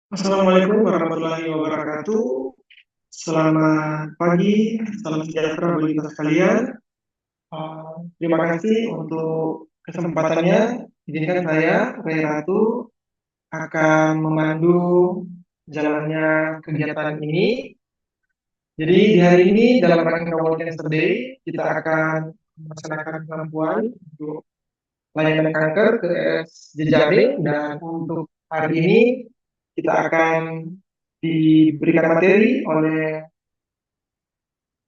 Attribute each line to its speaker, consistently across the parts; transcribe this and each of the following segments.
Speaker 1: Assalamualaikum warahmatullahi wabarakatuh. Selamat pagi, salam sejahtera bagi kita sekalian. Terima kasih untuk kesempatannya. Izinkan saya, Ray Ratu, akan memandu jalannya kegiatan ini. Jadi di hari ini dalam rangka World Cancer Day, kita akan melaksanakan pengampuan untuk layanan kanker ke jejaring dan untuk hari ini kita akan diberikan materi oleh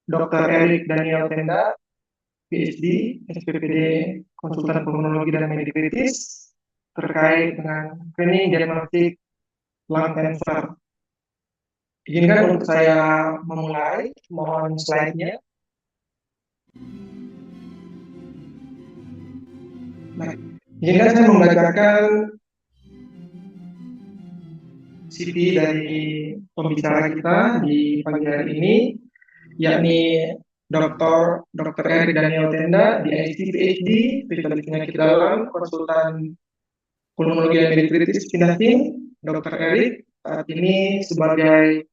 Speaker 1: Dr. Erik Daniel Tenda, PhD, SPPD, konsultan pulmonologi dan medikritis, terkait dengan screening diagnostik lung cancer. Izinkan untuk saya memulai, mohon slide-nya. Baik. Izinkan saya membacakan CV dari pembicara kita di pagi hari ini, yakni Dr. Erik Daniel Tenda, DIC PhD, spesialis penyakit dalam, konsultan pulmonologi dan medikritis Finasim. Dr. Erik saat ini sebagai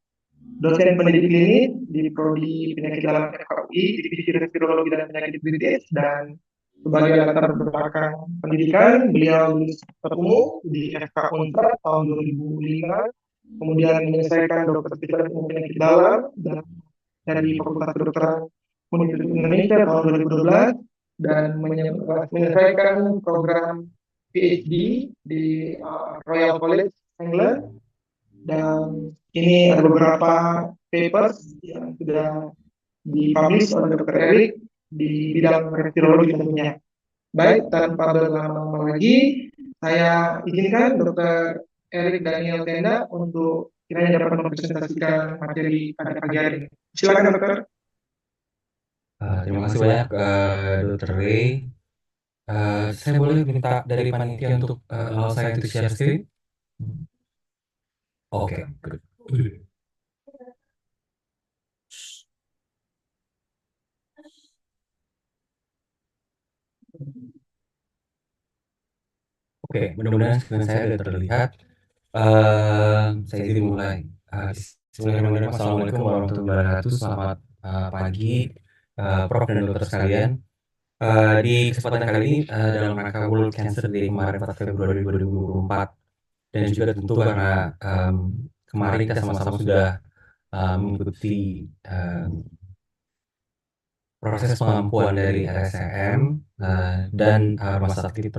Speaker 1: dosen pendidik klinik di Prodi Penyakit Dalam FKUI, Divisi Respirologi dan Penyakit Kritis, dan sebagai latar belakang pendidikan, beliau lulus umum di FK Unpad tahun 2005, kemudian menyelesaikan dokter spesialis ilmu penyakit dalam dan dari Fakultas Kedokteran Universitas Indonesia tahun 2012 dan menyelesaikan program PhD di Royal College England, dan ini ada beberapa papers yang sudah dipublish oleh Dr. Erik di bidang respirologi tentunya. Baik, tanpa berlama-lama lagi, saya izinkan Dr. Erik Daniel Tenda untuk kiranya dapat mempresentasikan materi pada pagi hari ini. Silakan, Dokter.
Speaker 2: Terima kasih banyak, Dr. Ray. Saya boleh minta dari panitia untuk allow saya to share screen? Oke, good. Oke, mudah-mudahan screen saya sudah terlihat. Saya izin mulai. Bismillahirrahmanirrahim. Assalamualaikum warahmatullahi wabarakatuh. Selamat pagi, Prof dan dokter sekalian. Di kesempatan kali ini dalam rangka World Cancer Day kemarin 4 Februari 2024, dan juga tentu karena kemarin kita sama-sama sudah mengikuti proses pengampuan dari RSCM dan rumah sakit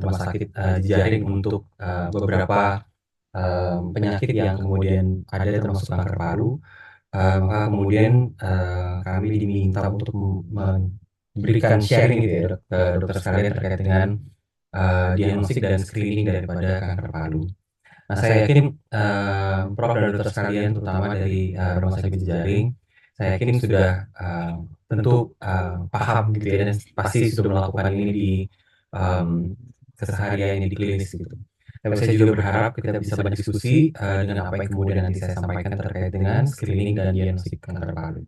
Speaker 2: jejaring untuk beberapa penyakit yang kemudian ada termasuk kanker paru. Maka kemudian kami diminta untuk memberikan sharing gitu ya ke dokter sekalian terkait dengan diagnostik dan screening daripada kanker paru. Nah, saya yakin Prof dan dokter sekalian, terutama dari rumah sakit jejaring, saya yakin sudah tentu paham gitu ya, dan pasti sudah melakukan ini di um, keseharian ini di klinis gitu. Tapi saya juga berharap kita bisa berdiskusi dengan apa yang kemudian nanti saya sampaikan terkait dengan screening dan diagnostik kanker paru.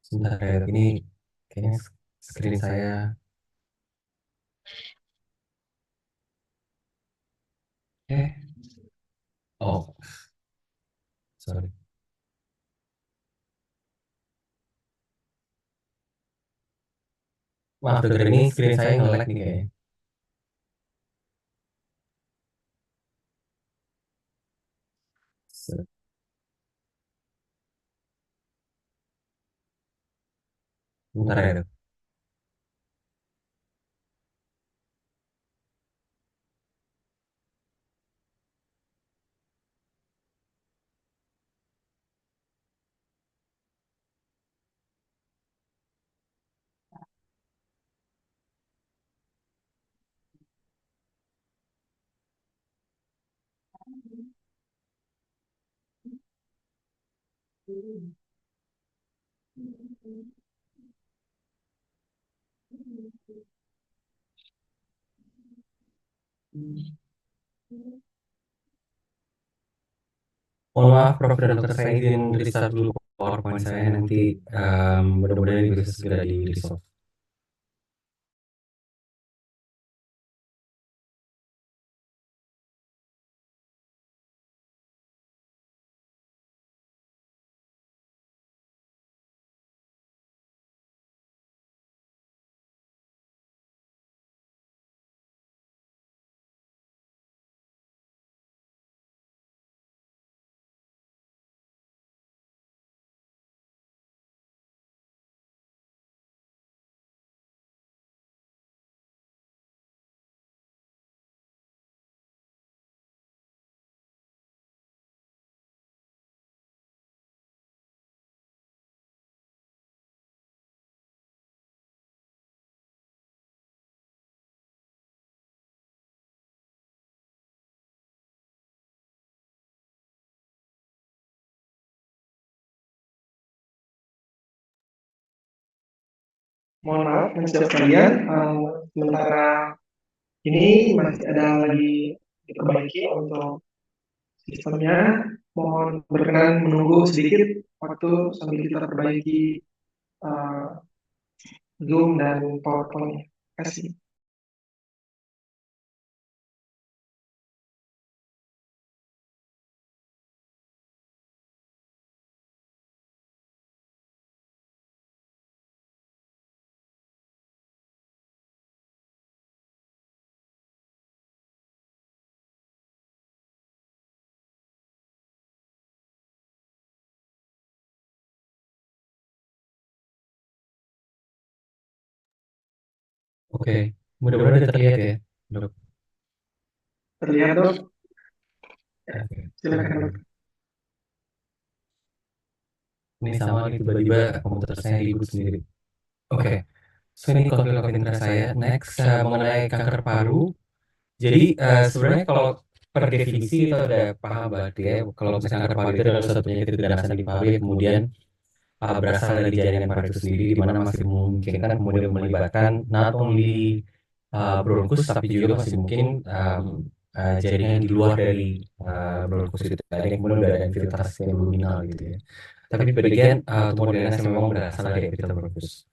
Speaker 2: Sebentar ya, ini kayaknya screen saya. Oh, sorry. Maaf dokter, ini screen saya nge-lag nih kayaknya. Bentar ya dok. Mohon maaf, Prof dan dokter, saya izin restart dulu PowerPoint saya, nanti mudah-mudahan ini bisa segera di resolve.
Speaker 1: Mohon maaf mahasiswa sekalian, sementara ini masih ada lagi diperbaiki untuk sistemnya. Mohon berkenan menunggu sedikit waktu sambil kita perbaiki eh, Zoom dan PowerPoint. Terima kasih.
Speaker 2: Oke, mudah-mudahan udah terlihat ya, Dok.
Speaker 1: Terlihat dok? Ya,
Speaker 2: Oke,
Speaker 1: silakan
Speaker 2: oke.
Speaker 1: dok.
Speaker 2: Ini sama nih tiba-tiba komputer saya ribut sendiri. Oke, so ini konflik of interest saya. Next, mengenai kanker paru. Jadi sebenarnya kalau per definisi kita udah paham banget ya, kalau misalnya kanker paru itu adalah suatu penyakit keganasan di paru yang kemudian berasal dari jaringan paru itu sendiri, di mana masih memungkinkan kemudian melibatkan not only bronkus tapi juga masih mungkin jaringan di luar dari bronkus itu tadi yang kemudian udah ada infiltrasi yang luminal gitu ya. Tapi di bagian tumor ganas yang memang berasal dari epitel bronkus.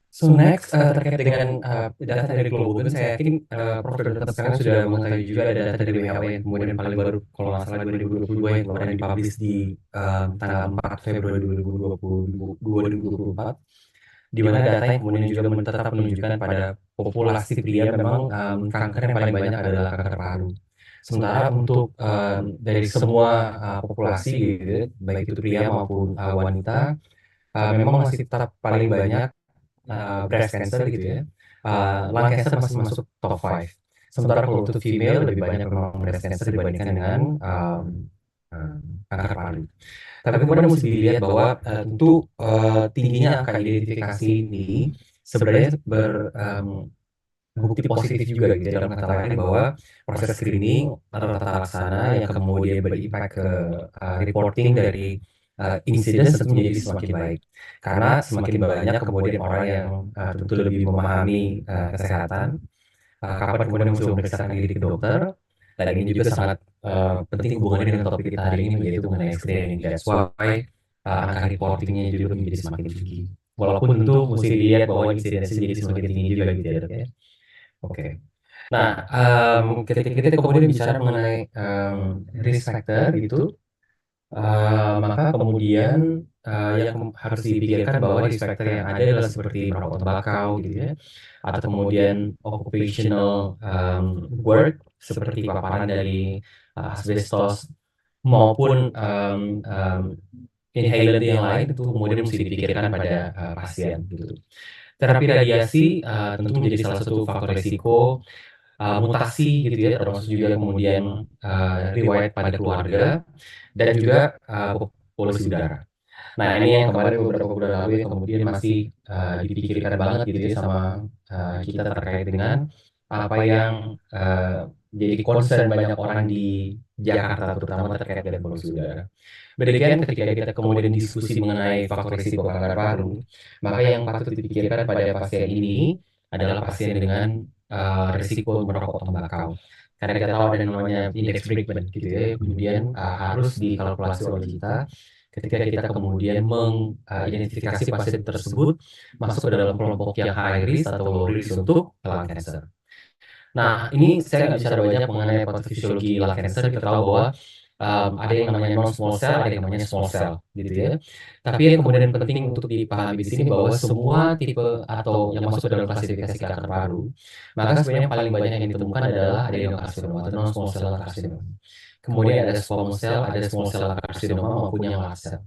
Speaker 2: So next, terkait dengan data dari Global, saya yakin Prof. dan Dr. sekarang sudah mengetahui juga ada data dari WHO yang kemudian paling baru, kalau nggak salah 2022 yang kemarin dipublish di tanggal 4 Februari 2024, di mana data yang kemudian juga tetap menunjukkan pada populasi pria memang kanker yang paling banyak adalah kanker paru. Sementara untuk dari semua populasi gitu, ya, baik itu pria maupun wanita, memang masih tetap paling banyak breast cancer gitu ya. Lung cancer masih masuk top 5. Sementara kalau untuk female lebih banyak memang breast cancer dibandingkan dengan um, kanker paru. Tapi kemudian mesti dilihat bahwa tentu tingginya angka identifikasi ini sebenarnya bukti positif juga gitu ya, dalam kata lain bahwa proses screening atau tata laksana yang kemudian berimpact ke reporting dari incidence tentu menjadi semakin baik karena semakin banyak kemudian orang yang tentu lebih memahami kesehatan, kapan kemudian mesti memeriksakan diri ke dokter, dan ini juga sangat penting hubungannya dengan topik kita hari ini yaitu mengenai screening. That's why angka reportingnya juga menjadi semakin tinggi, walaupun tentu mesti dilihat bahwa insidensi jadi semakin tinggi juga gitu ya dok ya. Oke. Nah, ketika kita kemudian bicara mengenai risk factor gitu, maka kemudian yang harus dipikirkan bahwa risk factor yang ada adalah seperti merokok tembakau gitu ya, atau kemudian occupational work seperti paparan dari asbestos maupun inhalant yang lain itu kemudian mesti dipikirkan pada pasien gitu. Terapi radiasi tentu menjadi salah satu faktor risiko, mutasi gitu ya, termasuk juga kemudian riwayat pada keluarga dan juga polusi udara. Nah ini yang kemarin beberapa bulan lalu yang kemudian masih dipikirkan banget gitu ya sama kita terkait dengan apa yang jadi concern banyak orang di Jakarta terutama terkait dengan polusi udara. Demikian ketika kita kemudian diskusi mengenai faktor risiko kanker paru, maka yang patut dipikirkan pada pasien ini adalah pasien dengan risiko merokok tembakau. Karena kita tahu ada yang namanya index Brinkman gitu ya, kemudian harus dikalkulasi oleh kita ketika kita kemudian mengidentifikasi pasien tersebut masuk ke dalam kelompok yang high risk atau low risk untuk lung cancer. Nah, ini saya nggak bicara banyak mengenai patofisiologi lung cancer. Kita tahu bahwa ada yang namanya non small cell, ada yang namanya small cell, gitu ya. Tapi yang kemudian penting untuk dipahami di sini bahwa semua tipe atau yang masuk ke dalam klasifikasi kanker paru, maka sebenarnya yang paling banyak yang ditemukan adalah adenokarsinoma atau non small cell lung carcinoma. Kemudian ada squamous cell, ada small cell lung carcinoma maupun yang large cell.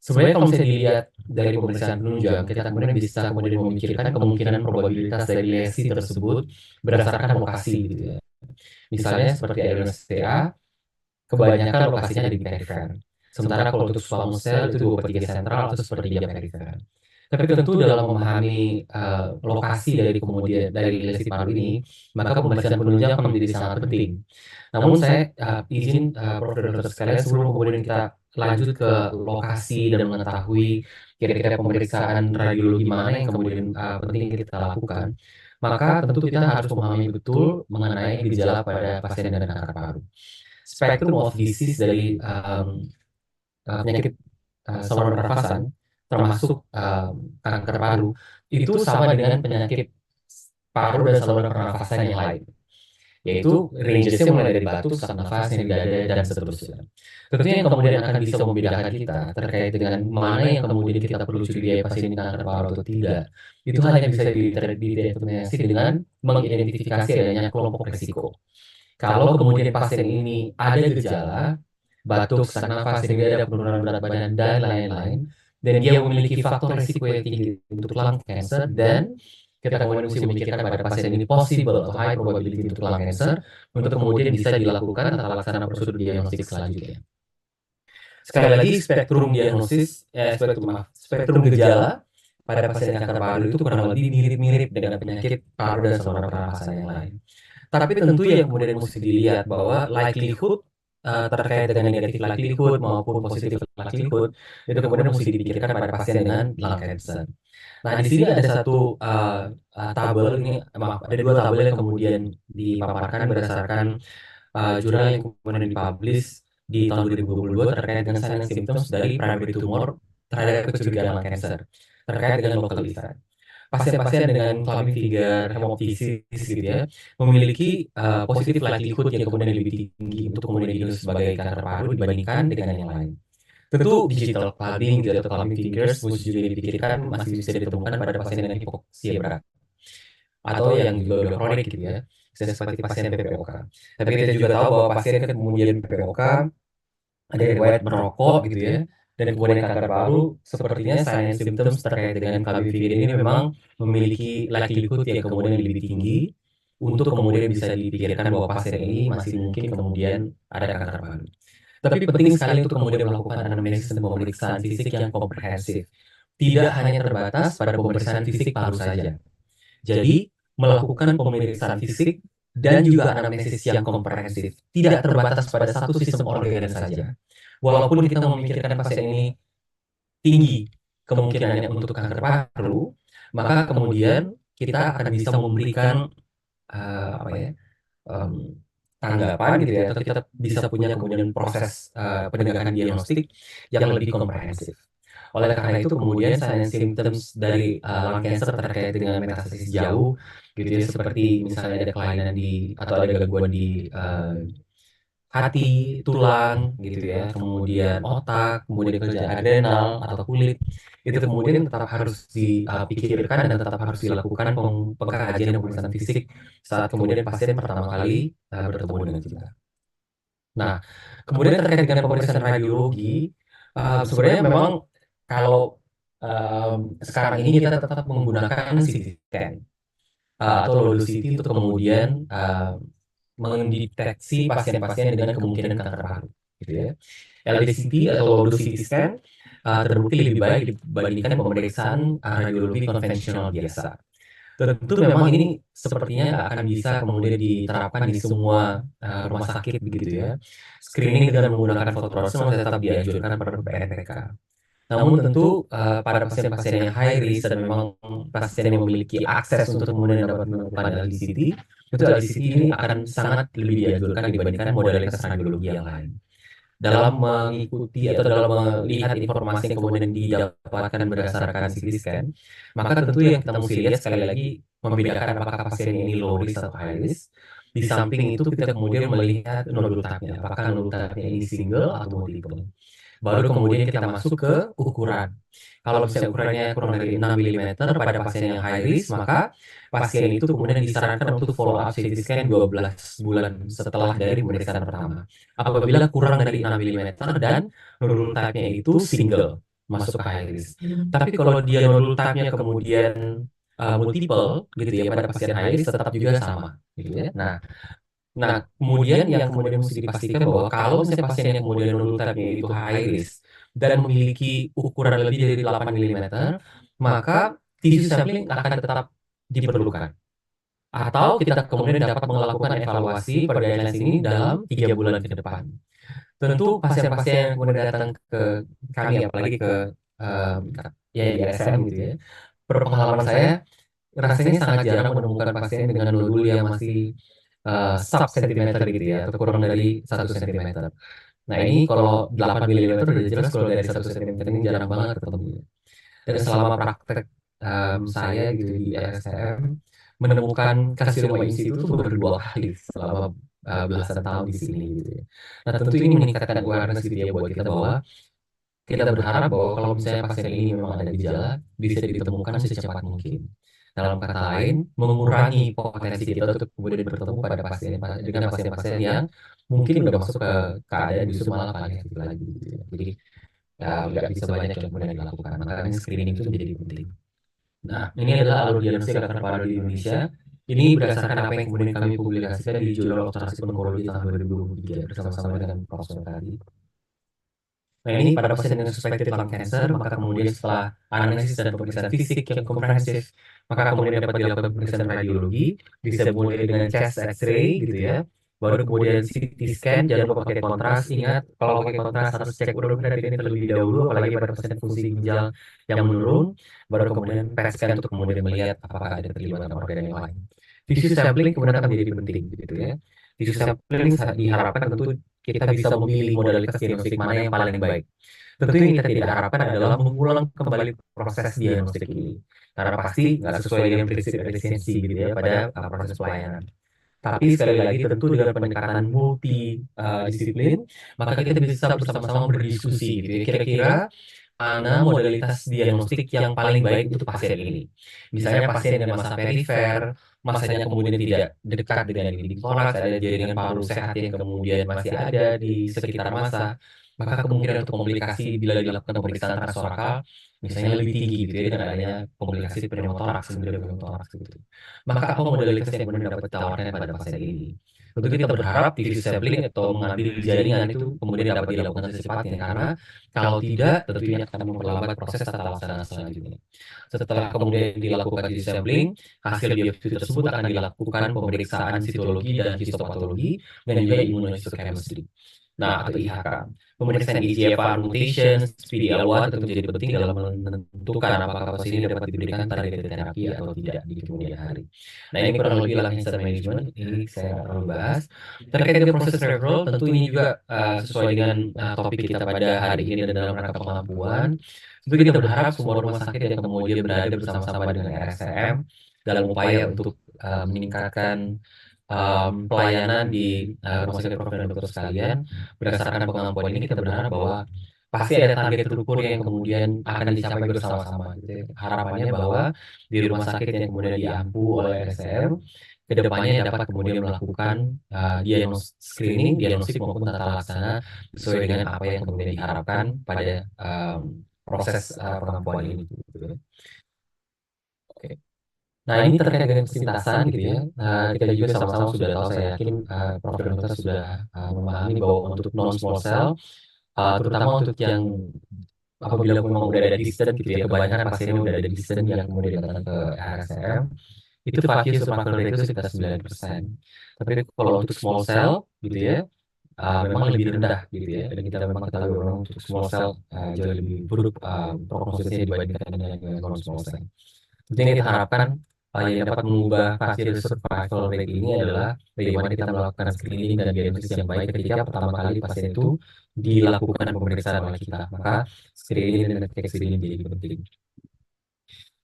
Speaker 2: Sebenarnya kalau misalnya dilihat dari pemeriksaan penunjang, kita kemudian bisa kemudian memikirkan kemungkinan probabilitas dari lesi tersebut berdasarkan lokasi gitu ya. Misalnya seperti adenostea, kebanyakan lokasinya di perifer. Sementara kalau untuk squamous cell itu 2/3 sentral atau sepertiga perifer. Tapi tentu dalam memahami lokasi dari kemudian dari lesi paru ini, maka pemeriksaan penunjang akan menjadi sangat penting. Namun saya izin Prof. dan Dr. sekalian sebelum kemudian kita lanjut ke lokasi dan mengetahui kira-kira pemeriksaan radiologi mana yang kemudian penting kita lakukan, maka tentu kita harus memahami betul mengenai gejala pada pasien dengan kanker paru. Spectrum of disease dari penyakit saluran pernafasan, termasuk kanker paru, itu sama dengan penyakit paru dan saluran pernafasan yang lain, yaitu rangesnya mulai dari batuk, sesak nafas, nyeri dada, dan seterusnya. Tentunya yang kemudian akan bisa membedakan kita terkait dengan mana yang kemudian kita perlu curigai pasien ini kanker paru atau tidak, itu hanya bisa dideterminasi dengan mengidentifikasi adanya kelompok risiko. Kalau kemudian pasien ini ada gejala, batuk, sesak nafas, nyeri dada, penurunan berat badan, dan lain-lain, dan dia memiliki faktor risiko yang tinggi untuk lung cancer, dan kita kemudian mesti memikirkan pada pasien ini possible atau high probability untuk lung cancer, untuk kemudian bisa dilakukan atau laksana prosedur diagnostik selanjutnya. Sekali lagi, spektrum gejala pada pasien kanker paru itu kurang lebih mirip-mirip dengan penyakit paru dan saluran pernafasan yang lain. Tapi tentu yang kemudian mesti dilihat bahwa likelihood terkait dengan negatif likelihood maupun positif likelihood itu kemudian mesti dipikirkan pada pasien dengan lung cancer. Nah, di sini ada satu tabel ini, maaf, ada dua tabel yang kemudian dipaparkan berdasarkan jurnal yang kemudian dipublish di tahun 2022 terkait dengan sign and symptoms dari primary tumor terhadap kecurigaan lung cancer terkait dengan local event. Pasien-pasien dengan clumping figure, hemoptysis gitu ya, memiliki positif likelihood yang kemudian lebih tinggi untuk kemudian diagnosis sebagai kanker paru dibandingkan dengan yang lain. Tentu digital clubbing atau clubbing figures mesti juga dipikirkan masih bisa ditemukan pada pasien dengan hipoksia berat atau yang juga udah kronik gitu ya, seperti pasien PPOK. Tapi kita juga tahu bahwa pasien kan kemudian PPOK ada riwayat merokok gitu ya, dan kemudian kanker paru, sepertinya sign and symptoms terkait dengan clubbing figure ini memang memiliki likelihood yang kemudian lebih tinggi untuk kemudian bisa dipikirkan bahwa pasien ini masih mungkin kemudian ada kanker paru. Tapi penting sekali untuk kemudian melakukan anamnesis dan pemeriksaan fisik yang komprehensif. Tidak hanya terbatas pada pemeriksaan fisik paru saja. Jadi, melakukan pemeriksaan fisik dan juga anamnesis yang komprehensif tidak terbatas pada satu sistem organ saja. Walaupun kita memikirkan pasien ini tinggi kemungkinannya untuk kanker paru, maka kemudian kita akan bisa memberikan apa ya, tanggapan gitu ya, atau kita bisa punya kemudian proses penegakan diagnostik yang lebih komprehensif. Oleh karena itu kemudian sign and symptoms dari lung cancer terkait dengan metastasis jauh gitu ya, seperti misalnya ada kelainan di atau ada gangguan di hati, tulang gitu ya, kemudian otak, kemudian kerja adrenal atau kulit, itu kemudian tetap harus dipikirkan dan tetap harus dilakukan pengkajian dan pemeriksaan fisik saat kemudian pasien pertama kali bertemu dengan kita. Nah, kemudian terkait dengan pemeriksaan radiologi, sebenarnya memang kalau sekarang ini kita tetap menggunakan CT scan atau low dose CT untuk kemudian mendeteksi pasien-pasien dengan kemungkinan kanker paru, gitu ya. LDCT atau low dose CT scan terbukti lebih baik dibandingkan pemeriksaan radiologi konvensional biasa. Tentu memang ini sepertinya nggak akan bisa kemudian diterapkan di semua rumah sakit begitu ya. Screening dengan menggunakan fotoronsen masih tetap dianjurkan pada BNPK. Namun tentu pada pasien-pasien yang high risk dan memang pasien yang memiliki akses untuk kemudian dapat melakukan LDCT, itu LDCT ini akan sangat lebih dianjurkan dibandingkan modalitas radiologi yang lain. Dalam mengikuti atau dalam melihat informasi yang kemudian didapatkan berdasarkan CT scan, maka tentu yang kita mesti lihat sekali lagi membedakan apakah pasien ini low risk atau high risk. Di samping itu kita kemudian melihat nodul type-nya, apakah nodul type-nya ini single atau multiple. Baru kemudian kita masuk ke ukuran. Kalau misalnya ukurannya kurang dari 6 mm pada pasien yang high risk, maka pasien itu kemudian disarankan untuk follow up CT scan 12 bulan setelah dari pemeriksaan pertama. Apabila kurang dari 6 mm dan nodul type-nya itu single, masuk ke high risk. Tapi kalau dia nodul type-nya kemudian multiple gitu ya pada pasien high risk tetap juga sama gitu ya. Nah, kemudian yang kemudian mesti dipastikan bahwa kalau misalnya pasien yang kemudian nodul type-nya itu high risk dan memiliki ukuran lebih dari 8 mm, maka tissue sampling akan tetap diperlukan. Atau kita kemudian dapat melakukan evaluasi pada guidelines ini dalam 3 bulan ke depan. Tentu pasien-pasien yang kemudian datang ke kami, apalagi ke ya di RSM gitu ya, berpengalaman saya rasanya sangat jarang menemukan pasien dengan nodul yang masih sub sentimeter gitu ya, atau kurang dari 1 sentimeter. Nah ini kalau 8 milimeter udah jelas, kalau dari 1 sentimeter ini jarang banget ketemu. Dan selama praktek saya gitu di RSM, menemukan karsinoma in situ tuh baru 2 kali selama belasan tahun di sini gitu ya. Nah tentu ini meningkatkan awareness gitu ya buat kita, bahwa kita berharap bahwa kalau misalnya pasien ini memang ada gejala, bisa ditemukan secepat mungkin. Dalam kata lain, mengurangi potensi kita untuk kemudian bertemu pada pasien dengan pasien-pasien yang mungkin udah masuk ke keadaan justru malah paliatif lagi gitu ya. Jadi ya nggak bisa banyak yang kemudian dilakukan. Makanya screening itu menjadi penting. Nah, ini adalah alur diagnosis kanker paru di Indonesia. Ini berdasarkan apa yang kemudian kami publikasikan di Jurnal Obstructive Oncology tahun 2023 bersama-sama dengan Profesor tadi. Nah, ini pada pasien dengan suspected lung cancer, maka kemudian setelah analisis dan pemeriksaan fisik yang komprehensif, maka kemudian dapat dilakukan pemeriksaan radiologi, bisa mulai dengan chest X-ray gitu ya, baru kemudian CT scan, jangan lupa pakai kontras. Ingat, kalau pakai kontras harus cek urin creatinine terlebih dahulu, apalagi pada pasien fungsi ginjal yang menurun, baru kemudian PET scan untuk kemudian melihat apakah ada terlibatan organ yang lain. Tissue sampling kemudian akan menjadi penting gitu ya. Tissue sampling diharapkan tentu kita bisa memilih modalitas diagnostik mana yang paling baik. Tentu yang kita tidak harapkan adalah mengulang kembali proses diagnostik ini. Karena pasti nggak sesuai dengan prinsip efisiensi gitu ya pada proses pelayanan. Tapi sekali lagi tentu dengan pendekatan multi disiplin, maka kita bisa bersama-sama berdiskusi gitu ya. Kira-kira mana modalitas diagnostik yang paling baik untuk pasien ini. Misalnya pasien dengan masa perifer, masanya kemudian tidak dekat dengan dinding toraks, ada jaringan paru sehat yang kemudian masih ada di sekitar masa, maka kemungkinan untuk komplikasi bila dilakukan pemeriksaan transorakal misalnya lebih tinggi gitu ya, dengan adanya komplikasi pneumotoraks, pneumotoraks gitu. Maka apa modalitas yang kemudian dapat ditawarkan pada pasien ini? Tentu kita berharap tissue sampling atau mengambil jaringan itu kemudian dapat dilakukan secepatnya, karena kalau tidak tentunya akan memperlambat proses tata laksana selanjutnya. Setelah kemudian dilakukan tissue sampling, hasil biopsi tersebut akan dilakukan pemeriksaan sitologi dan histopatologi dan juga immunohistochemistry. Nah, atau IHK. Pemeriksaan EGFR mutations, PD-L1 tentu menjadi penting dalam menentukan apakah pasien ini dapat diberikan targeted terapi atau tidak di kemudian hari. Nah, ini kurang lebih lah cancer management. Ini saya nggak perlu bahas. Terkait dengan proses referral, tentu ini juga sesuai dengan topik kita pada hari ini dan dalam rangka pengampuan. Tentu kita berharap semua rumah sakit yang kemudian berada bersama-sama dengan RSCM dalam upaya untuk meningkatkan pelayanan di rumah sakit Prof dan dokter sekalian. Berdasarkan pengampuan ini kita berharap bahwa pasti ada target terukur yang kemudian akan dicapai bersama-sama gitu ya. Harapannya bahwa di rumah sakit yang kemudian diampu oleh RSCM kedepannya dapat kemudian melakukan diagnostik maupun tata laksana sesuai dengan apa yang kemudian diharapkan pada proses pengampuan ini gitu ya. Oke. Nah, ini terkait dengan kesintasan gitu ya. Kita juga sama-sama sudah tahu, saya yakin Prof. Dokter sudah memahami bahwa untuk non small cell, terutama untuk yang apabila memang udah ada distant gitu ya, kebanyakan pasiennya udah ada distant yang kemudian datang ke RSCM, itu vacuum survival rate itu sekitar 9%. Tapi kalau untuk small cell gitu ya, memang lebih rendah gitu ya. Dan kita memang ketahui memang untuk small cell jauh lebih buruk prognosisnya dibandingkan dengan non small cell. Jadi yang kita harapkan yang dapat mengubah hasil survival rate ini adalah bagaimana kita melakukan screening dan diagnosis yang baik ketika pertama kali pasien itu dilakukan pemeriksaan oleh kita. Maka screening dan deteksi ini menjadi penting.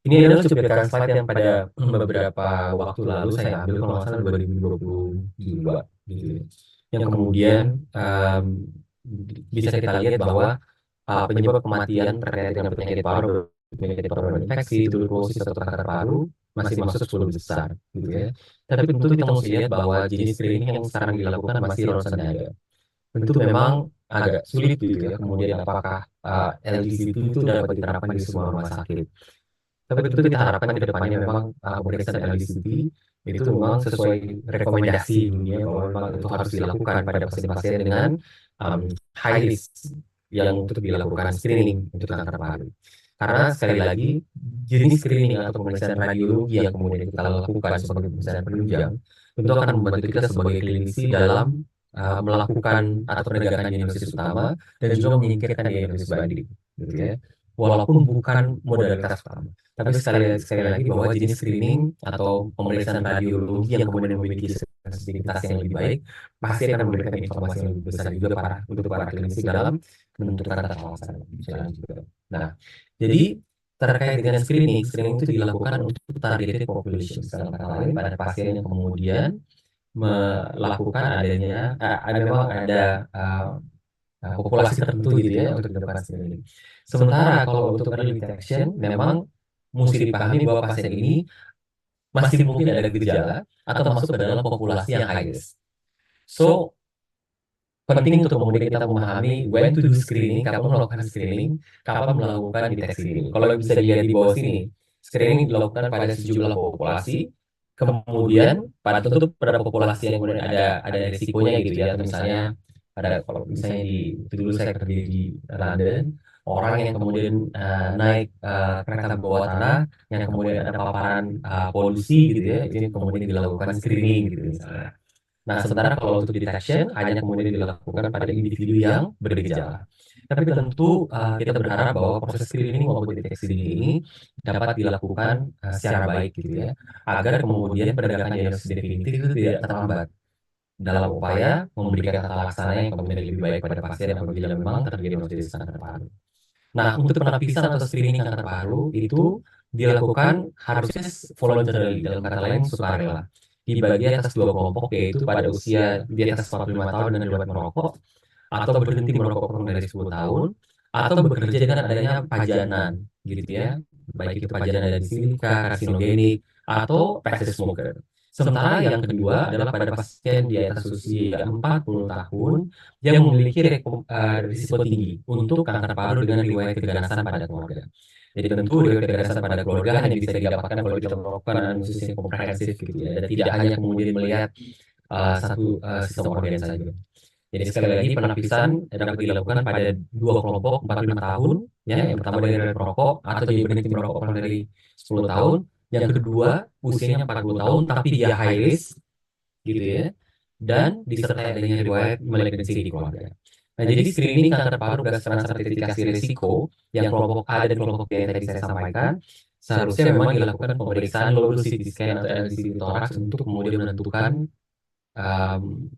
Speaker 2: Ini adalah cuplikan slide yang pada beberapa waktu lalu saya ambil, kalau nggak salah 2022 gitu ya. Yang kemudian bisa kita lihat bahwa penyebab kematian terkait dengan penyakit paru infeksi, tuberkulosis atau kanker paru masih masuk 10 besar gitu ya. Tapi tentu kita mesti lihat bahwa jenis screening yang sekarang dilakukan masih ronsen dada. Tentu memang agak sulit gitu ya. Kemudian apakah LDCT itu dapat diterapkan di semua rumah sakit? Tapi tentu kita harapkan ke depannya memang pemeriksaan LDCT itu memang sesuai rekomendasi dunia, bahwa memang itu harus dilakukan pada pasien-pasien dengan high risk yang untuk dilakukan screening untuk kanker paru. Karena sekali lagi, jenis screening atau pemeriksaan radiologi yang kemudian kita lakukan sebagai pemeriksaan penunjang tentu akan membantu kita sebagai klinisi dalam melakukan atau penegakan diagnosis utama dan juga menyingkirkan diagnosis banding, gitu ya. Walaupun bukan modalitas utama. Tapi sekali lagi bahwa jenis screening atau pemeriksaan radiologi yang kemudian memiliki sensitivitas yang lebih baik pasti akan memberikan informasi yang lebih besar juga untuk para klinisi dalam menentukan tata laksana juga. Nah, jadi terkait dengan screening, screening itu dilakukan untuk targeted population, dalam kata lain pada pasien yang kemudian melakukan memang ada populasi tertentu gitu ya untuk dilakukan screening. Sementara kalau untuk early detection memang mesti dipahami bahwa pasien ini masih mungkin ada gejala atau masuk ke dalam populasi yang high risk. So, penting untuk kemudian kita memahami when to do screening, kapan melakukan screening, kapan melakukan deteksi dini. Kalau bisa dilihat di bawah sini, screening dilakukan pada sejumlah populasi, kemudian pada populasi yang kemudian ada risikonya gitu ya, atau misalnya kalau misalnya itu dulu saya kerja di London, orang yang kemudian naik kereta bawah tanah, yang kemudian ada paparan polusi gitu ya, ini kemudian dilakukan screening gitu misalnya. Nah, sementara kalau untuk detection hanya kemudian dilakukan pada individu yang bergejala. Tapi tentu kita berharap bahwa proses screening maupun deteksi dini ini dapat dilakukan secara baik gitu ya, agar kemudian penegakan diagnosis definitif itu tidak terlambat dalam upaya memberikan tata laksana yang kemudian lebih baik pada pasien apabila memang terdiagnosis kanker paru. Nah, untuk penapisan atau screening kanker paru itu dilakukan harusnya voluntarily, dalam kata lain sukarela. Dibagi atas dua kelompok, yaitu pada usia di atas 45 tahun dan riwayat merokok, atau berhenti merokok kurang dari 10 tahun, atau bekerja dengan adanya pajanan, gitu ya. Baik itu pajanan dari silika, karsinogenik, atau passive smoker. Sementara yang kedua adalah pada pasien di atas usia 40 tahun yang memiliki risiko tinggi untuk kanker paru dengan riwayat keganasan pada keluarga. Jadi tentu riwayat keganasan pada keluarga hanya bisa didapatkan kalau kita melakukan analisis yang komprehensif gitu ya, dan tidak hanya kemudian melihat satu sistem organ saja. Jadi sekali lagi penapisan dapat dilakukan pada dua kelompok 45 tahun, ya, yang pertama dari perokok atau jadi berhenti merokok kurang dari 10 tahun, yang kedua usianya 40 tahun tapi dia high risk gitu ya, dan disertai adanya riwayat malignansi di keluarga. Nah, jadi screening kanker paru berdasarkan stratifikasi risiko yang kelompok A dan kelompok B yang tadi saya sampaikan, seharusnya memang dilakukan pemeriksaan low dose CT scan atau LCD thorax untuk kemudian menentukan um,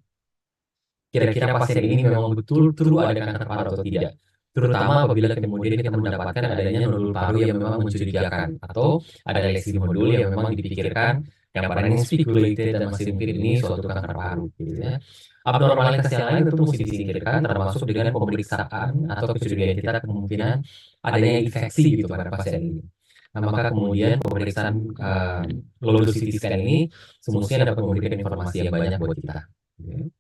Speaker 2: kira-kira pasien ini memang betul true ada kanker paru atau tidak. Terutama apabila kemudian kita mendapatkan adanya nodul paru yang memang mencurigakan atau ada lesi nodul yang memang dipikirkan yang paling speculated dan masih mungkin ini suatu kanker paru gitu ya. Abnormalitas yang lain tentu mesti disingkirkan, termasuk dengan pemeriksaan atau kecurigaan kita kemungkinan adanya infeksi gitu pada pasien ini. Nah, maka kemudian pemeriksaan low dose CT scan ini semestinya dapat memberikan informasi yang banyak buat kita.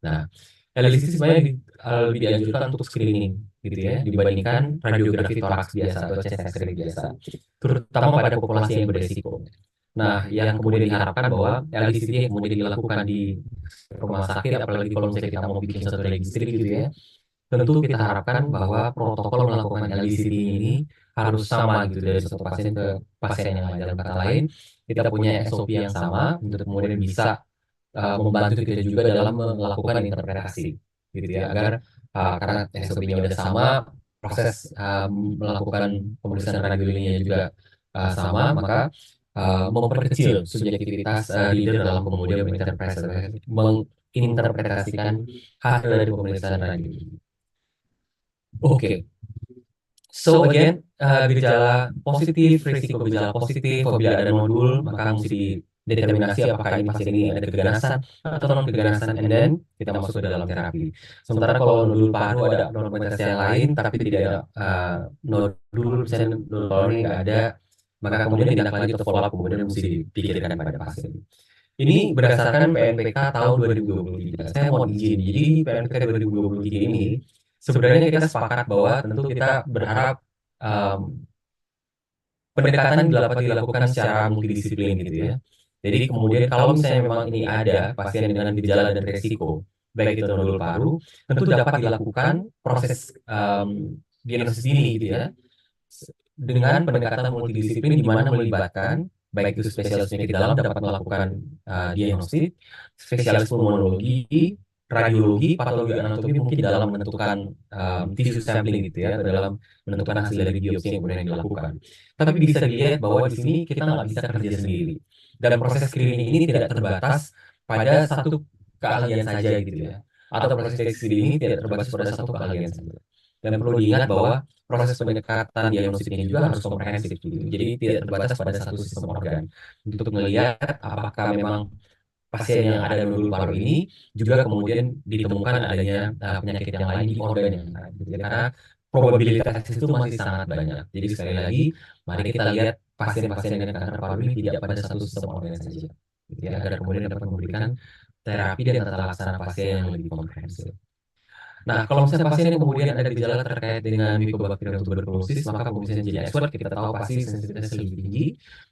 Speaker 2: Nah, LCD sebenarnya lebih dianjurkan untuk screening gitu ya, dibandingkan radiografi toraks biasa atau chest X-ray biasa, terutama pada populasi yang beresiko. Nah, yang kemudian diharapkan bahwa LCD yang kemudian dilakukan di rumah sakit, apalagi kalau misalnya kita mau bikin satu registry gitu ya, tentu kita harapkan bahwa protokol melakukan LCD ini harus sama gitu dari satu pasien ke pasien yang lain. Dalam kata lain, kita punya SOP yang sama untuk kemudian bisa membantu kita juga dalam melakukan interpretasi gitu ya, agar karena SOP-nya udah sama, proses melakukan pemeriksaan radiologinya juga sama, maka memperkecil subjektivitas leader dalam kemudian menginterpretasikan hasil dari pemeriksaan radiologi. Oke. So again, gejala positif, risiko gejala positif, apabila ada nodul, maka mesti determinasi apakah ini pasien ini ada keganasan atau non keganasan, and then kita masuk ke dalam terapi. Sementara kalau nodul paru ada abnormalitas yang lain, tapi tidak ada nodul, misalnya nodul paru ini nggak ada, maka kemudian tindak lanjut atau follow up kemudian mesti dipikirkan pada pasien. Ini berdasarkan PNPK tahun 2023. Saya mohon izin, jadi PNPK 2023 ini sebenarnya kita sepakat bahwa tentu kita berharap pendekatan dapat dilakukan secara multidisiplin gitu ya. Jadi kemudian kalau misalnya memang ini ada pasien dengan gejala dan resiko, baik itu nodul paru, tentu dapat dilakukan proses diagnosis dini gitu ya, dengan pendekatan multidisiplin di mana melibatkan baik itu spesialis penyakit dalam dapat melakukan diagnosis, spesialis pulmonologi, radiologi, patologi anatomi mungkin dalam menentukan tissue sampling gitu ya, atau dalam menentukan hasil dari biopsi yang kemudian dilakukan. Tapi bisa dilihat bahwa di sini kita nggak bisa kerja sendiri. Dan proses screening ini tidak terbatas pada satu keahlian saja gitu ya. Atau proses screening ini tidak terbatas pada satu keahlian saja. Dan perlu diingat bahwa proses pendekatan diagnostik ini juga harus komprehensif gitu. Jadi tidak terbatas pada satu sistem organ. Untuk melihat apakah memang pasien yang ada nodul paru ini juga kemudian ditemukan adanya penyakit yang lain di organ yang lain. Gitu ya. Karena probabilitas itu masih sangat banyak. Jadi sekali lagi, mari kita lihat pasien-pasien dengan kanker paru ini tidak pada satu sistem organ saja. Gitu ya, agar kemudian dapat memberikan terapi dan tata laksana pasien yang lebih komprehensif. Nah, kalau misalnya pasien yang kemudian ada gejala terkait dengan Mycobacterium tuberculosis, maka misalnya jadi expert, kita tahu pasti sensitivitasnya lebih tinggi.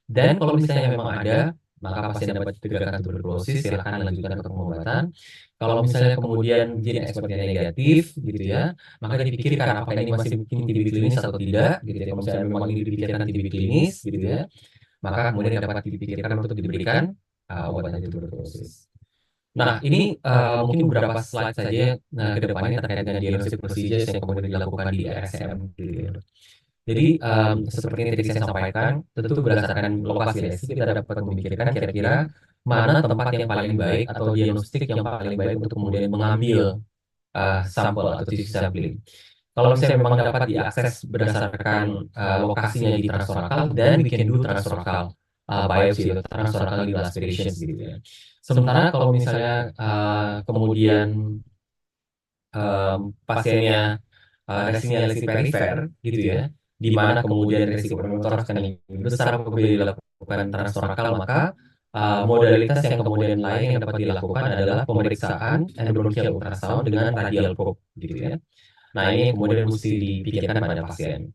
Speaker 2: Dan kalau misalnya memang ada, maka pasien dapat ditegakan tuberkulosis, silakan lanjutkan ke pengobatan. Kalau misalnya kemudian jadi expertnya negatif, gitu ya, maka dipikirkan apakah ini masih mungkin TB klinis atau tidak, gitu ya. Kalau misalnya memang ini dipikirkan TB klinis, gitu ya, maka kemudian dapat dipikirkan untuk diberikan obat anti tuberkulosis. Nah, ini mungkin beberapa slide saja ke depannya terkait dengan diagnostic procedures yang kemudian dilakukan di RSCM. Gitu ya. Jadi, seperti yang tadi saya sampaikan, tentu berdasarkan lokasi lesi kita dapat memikirkan kira-kira mana tempat yang paling baik atau diagnostik yang paling baik untuk kemudian mengambil sampel atau tissue sampling. Kalau misalnya memang dapat diakses berdasarkan lokasinya di transorakal, dan we can do transorakal biopsy atau transorakal needle aspirations gitu ya. Sementara kalau misalnya kemudian pasiennya resinya lesi perifer gitu ya, di mana kemudian resiko pneumotorax akan lebih besar apabila dilakukan transtorakal, maka modalitas yang kemudian lain yang dapat dilakukan adalah pemeriksaan endobronchial ultrasound dengan radial probe gitu ya. Nah, ini yang kemudian mesti dipikirkan pada pasien.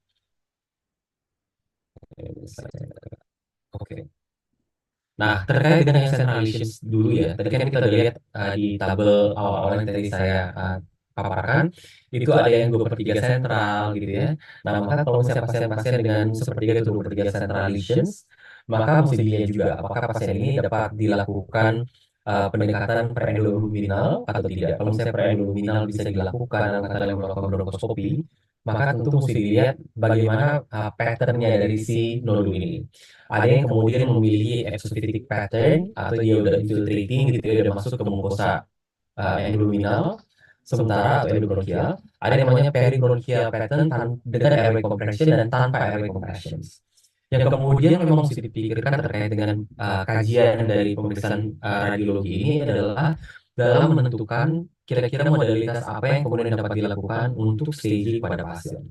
Speaker 2: Oke. Nah, terkait dengan yang central lesions dulu ya, tadi kan kita udah lihat di tabel awal-awal yang tadi saya paparkan, itu ada yang 2/3 sentral gitu ya. Nah, maka kalau misalnya pasien-pasien dengan 1/3 atau 2/3 central lesions, maka mesti dilihat juga apakah pasien ini dapat dilakukan pendekatan preendoluminal atau tidak. Kalau misalnya preendoluminal bisa dilakukan dengan kalian melakukan bronkoskopi, maka tentu mesti dilihat bagaimana patternnya dari si nodul ini. Ada yang kemudian memiliki exophytic pattern atau dia udah infiltrating gitu ya, udah masuk ke mukosa endoluminal sementara atau endobronchial. Ada yang namanya peribronchial pattern dengan airway compression dan tanpa airway compression. Yang kemudian memang mesti dipikirkan terkait dengan kajian dari pemeriksaan radiologi ini adalah dalam menentukan kira-kira modalitas apa yang kemudian dapat dilakukan untuk staging pada pasien.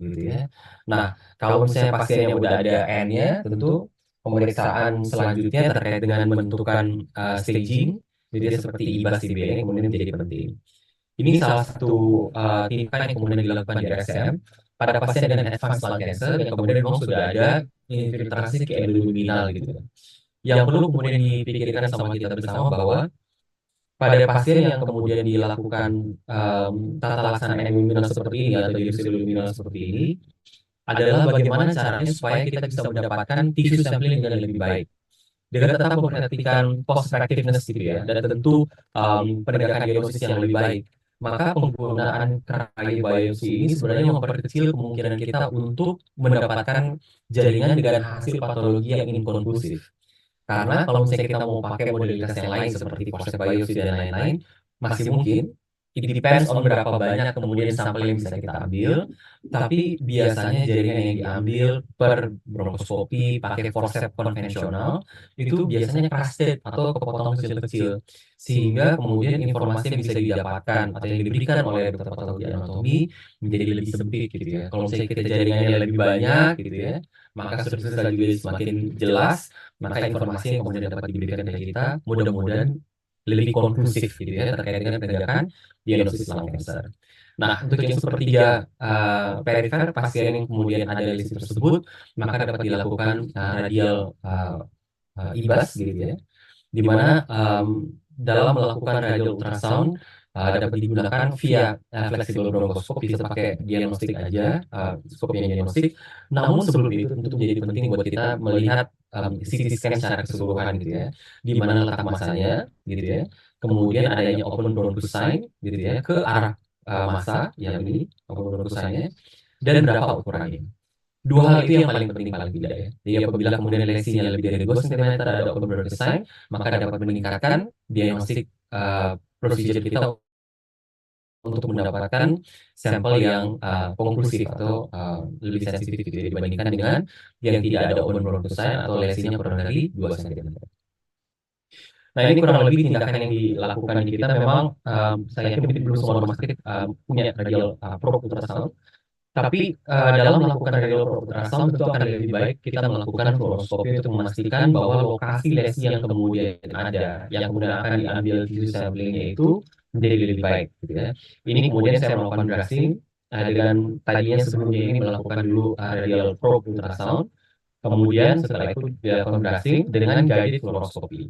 Speaker 2: Gitu ya. Nah, kalau misalnya pasien yang udah ada N-nya, tentu pemeriksaan selanjutnya terkait dengan menentukan staging, jadi seperti IBAS, IBN yang kemudian menjadi penting. Ini salah satu tindakan yang kemudian dilakukan di RSCM pada pasien dengan advanced lung cancer yang kemudian memang sudah ada infiltrasi ke endoluminal gitu. Yang perlu kemudian dipikirkan sama kita bersama bahwa pada pasien yang kemudian dilakukan tata laksana endoluminal seperti ini atau biopsi luminal seperti ini adalah bagaimana caranya supaya kita bisa mendapatkan tissue sampling dengan lebih baik dengan tetap memperhatikan cost effectiveness gitu ya, dan tentu pendekatan diagnosis yang lebih baik. Maka penggunaan cryobiopsy ini sebenarnya memperkecil kemungkinan kita untuk mendapatkan jaringan dengan hasil patologi yang inkonklusif. Karena kalau misalnya kita mau pakai modalitas yang lain seperti forceps biopsy dan lain-lain, masih mungkin. It depends on berapa banyak kemudian sampel yang bisa kita ambil, tapi biasanya jaringan yang diambil per bronkoskopi pakai forceps konvensional itu biasanya crusted atau kepotong kecil-kecil, sehingga kemudian informasi yang bisa didapatkan atau yang diberikan oleh dokter patologi anatomi menjadi lebih sempit gitu ya. Kalau misalnya kita jaringannya lebih banyak gitu ya, maka struktur juga semakin jelas, maka informasi yang kemudian dapat diberikan dari kita mudah-mudahan lebih konklusif gitu ya terkait dengan penegakan diagnosis lung cancer. Nah, untuk yang sepertiga perifer pasien yang kemudian ada lesi tersebut, maka dapat dilakukan radial IBAS gitu ya, di mana dalam melakukan radial ultrasound dapat digunakan via flexible bronchoscope, bisa pakai diagnostik aja, skop yang diagnostik. Namun sebelum itu tentu menjadi penting buat kita melihat CT scan secara keseluruhan gitu ya, di mana letak masanya gitu ya, kemudian adanya open bronchus sign gitu ya ke arah massa yang ini open bronchus sign-nya, dan berapa ukurannya. Dua hal itu yang paling penting paling tidak ya. Jadi apabila kemudian lesinya lebih dari 2 cm ada open bronchus sign, maka dapat meningkatkan diagnostik procedure kita untuk mendapatkan sampel yang konklusif atau lebih sensitif gitu ya, dibandingkan dengan yang tidak ada open bronchus sign atau lesinya kurang dari 2 cm. Nah, ini kurang lebih tindakan yang dilakukan di kita. Memang saya yakin belum semua rumah sakit punya radial probe ultrasound. Tapi dalam melakukan radial probe ultrasound tentu akan lebih baik kita melakukan fluoroskopi untuk memastikan bahwa lokasi lesi yang kemudian ada, yang kemudian akan diambil tisu samplingnya itu menjadi lebih baik gitu ya. Ini kemudian saya melakukan dressing dengan tadinya sebelumnya ini melakukan dulu radial probe ultrasound, kemudian setelah itu dilakukan dressing dengan guided fluoroskopi.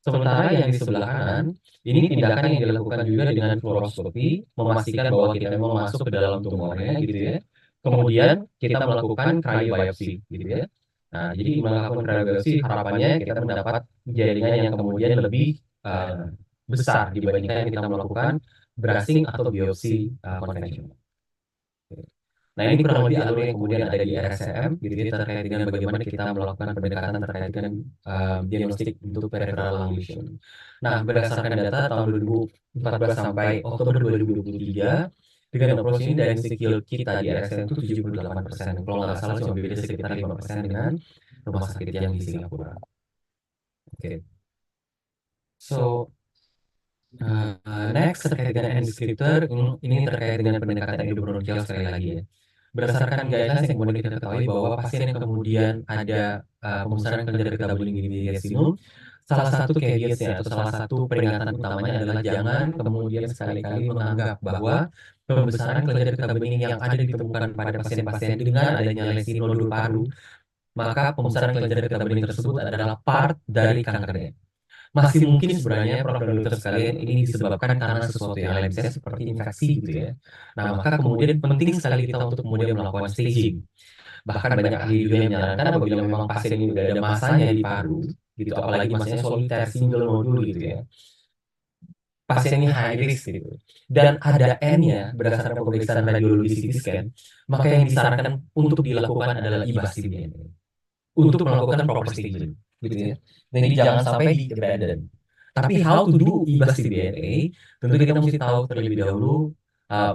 Speaker 2: Sementara yang di sebelah kanan, ini tindakan yang dilakukan juga dengan fluoroskopi, memastikan bahwa kita memang masuk ke dalam tumornya gitu ya. Kemudian kita melakukan cryobiopsy gitu ya. Nah, jadi melakukan cryobiopsy harapannya kita mendapat jaringan yang kemudian lebih besar dibandingkan kita melakukan bracing atau biopsi konvensional. Nah, ini kurang lebih alur yang kemudian ada di RSCM gitu ya, terkait dengan bagaimana kita melakukan pendekatan terkait dengan diagnostik untuk peripheral lung lesion. Nah, berdasarkan data tahun 2014 sampai Oktober 2023, dengan approach ini diagnostic yield kita di RSCM itu 78%. Kalau nggak salah cuma beda sekitar 5% dengan rumah sakit yang di Singapura. Oke. So, next terkait dengan end descriptor, ini terkait dengan pendekatan endobronchial sekali lagi ya. Berdasarkan guidelines yang kemudian kita ketahui bahwa pasien yang kemudian ada pembesaran kelenjar getah bening di mediastinum, salah satu caveats-nya atau salah satu peringatan utamanya adalah jangan kemudian sekali-kali menganggap bahwa pembesaran kelenjar getah bening yang ada ditemukan pada pasien-pasien dengan adanya lesi nodul paru, maka pembesaran kelenjar getah bening tersebut adalah part dari kankernya. Masih mungkin sebenarnya Prof dan dokter sekalian ini disebabkan karena sesuatu yang lain, misalnya seperti infeksi gitu ya. Nah, maka kemudian penting sekali kita untuk kemudian melakukan staging. Bahkan banyak ahli juga yang menyarankan apabila memang pasien ini udah ada masanya di paru, gitu, apalagi masanya soliter single nodul gitu ya, pasien ini high risk gitu, dan ada N-nya berdasarkan pemeriksaan radiologi CT scan, maka yang disarankan untuk dilakukan adalah IBAS TBNA untuk melakukan proper staging, gitu ya. Jadi jangan sampai di abandon. Tapi how to do IBAS TBNA, tentu kita mesti tahu terlebih dahulu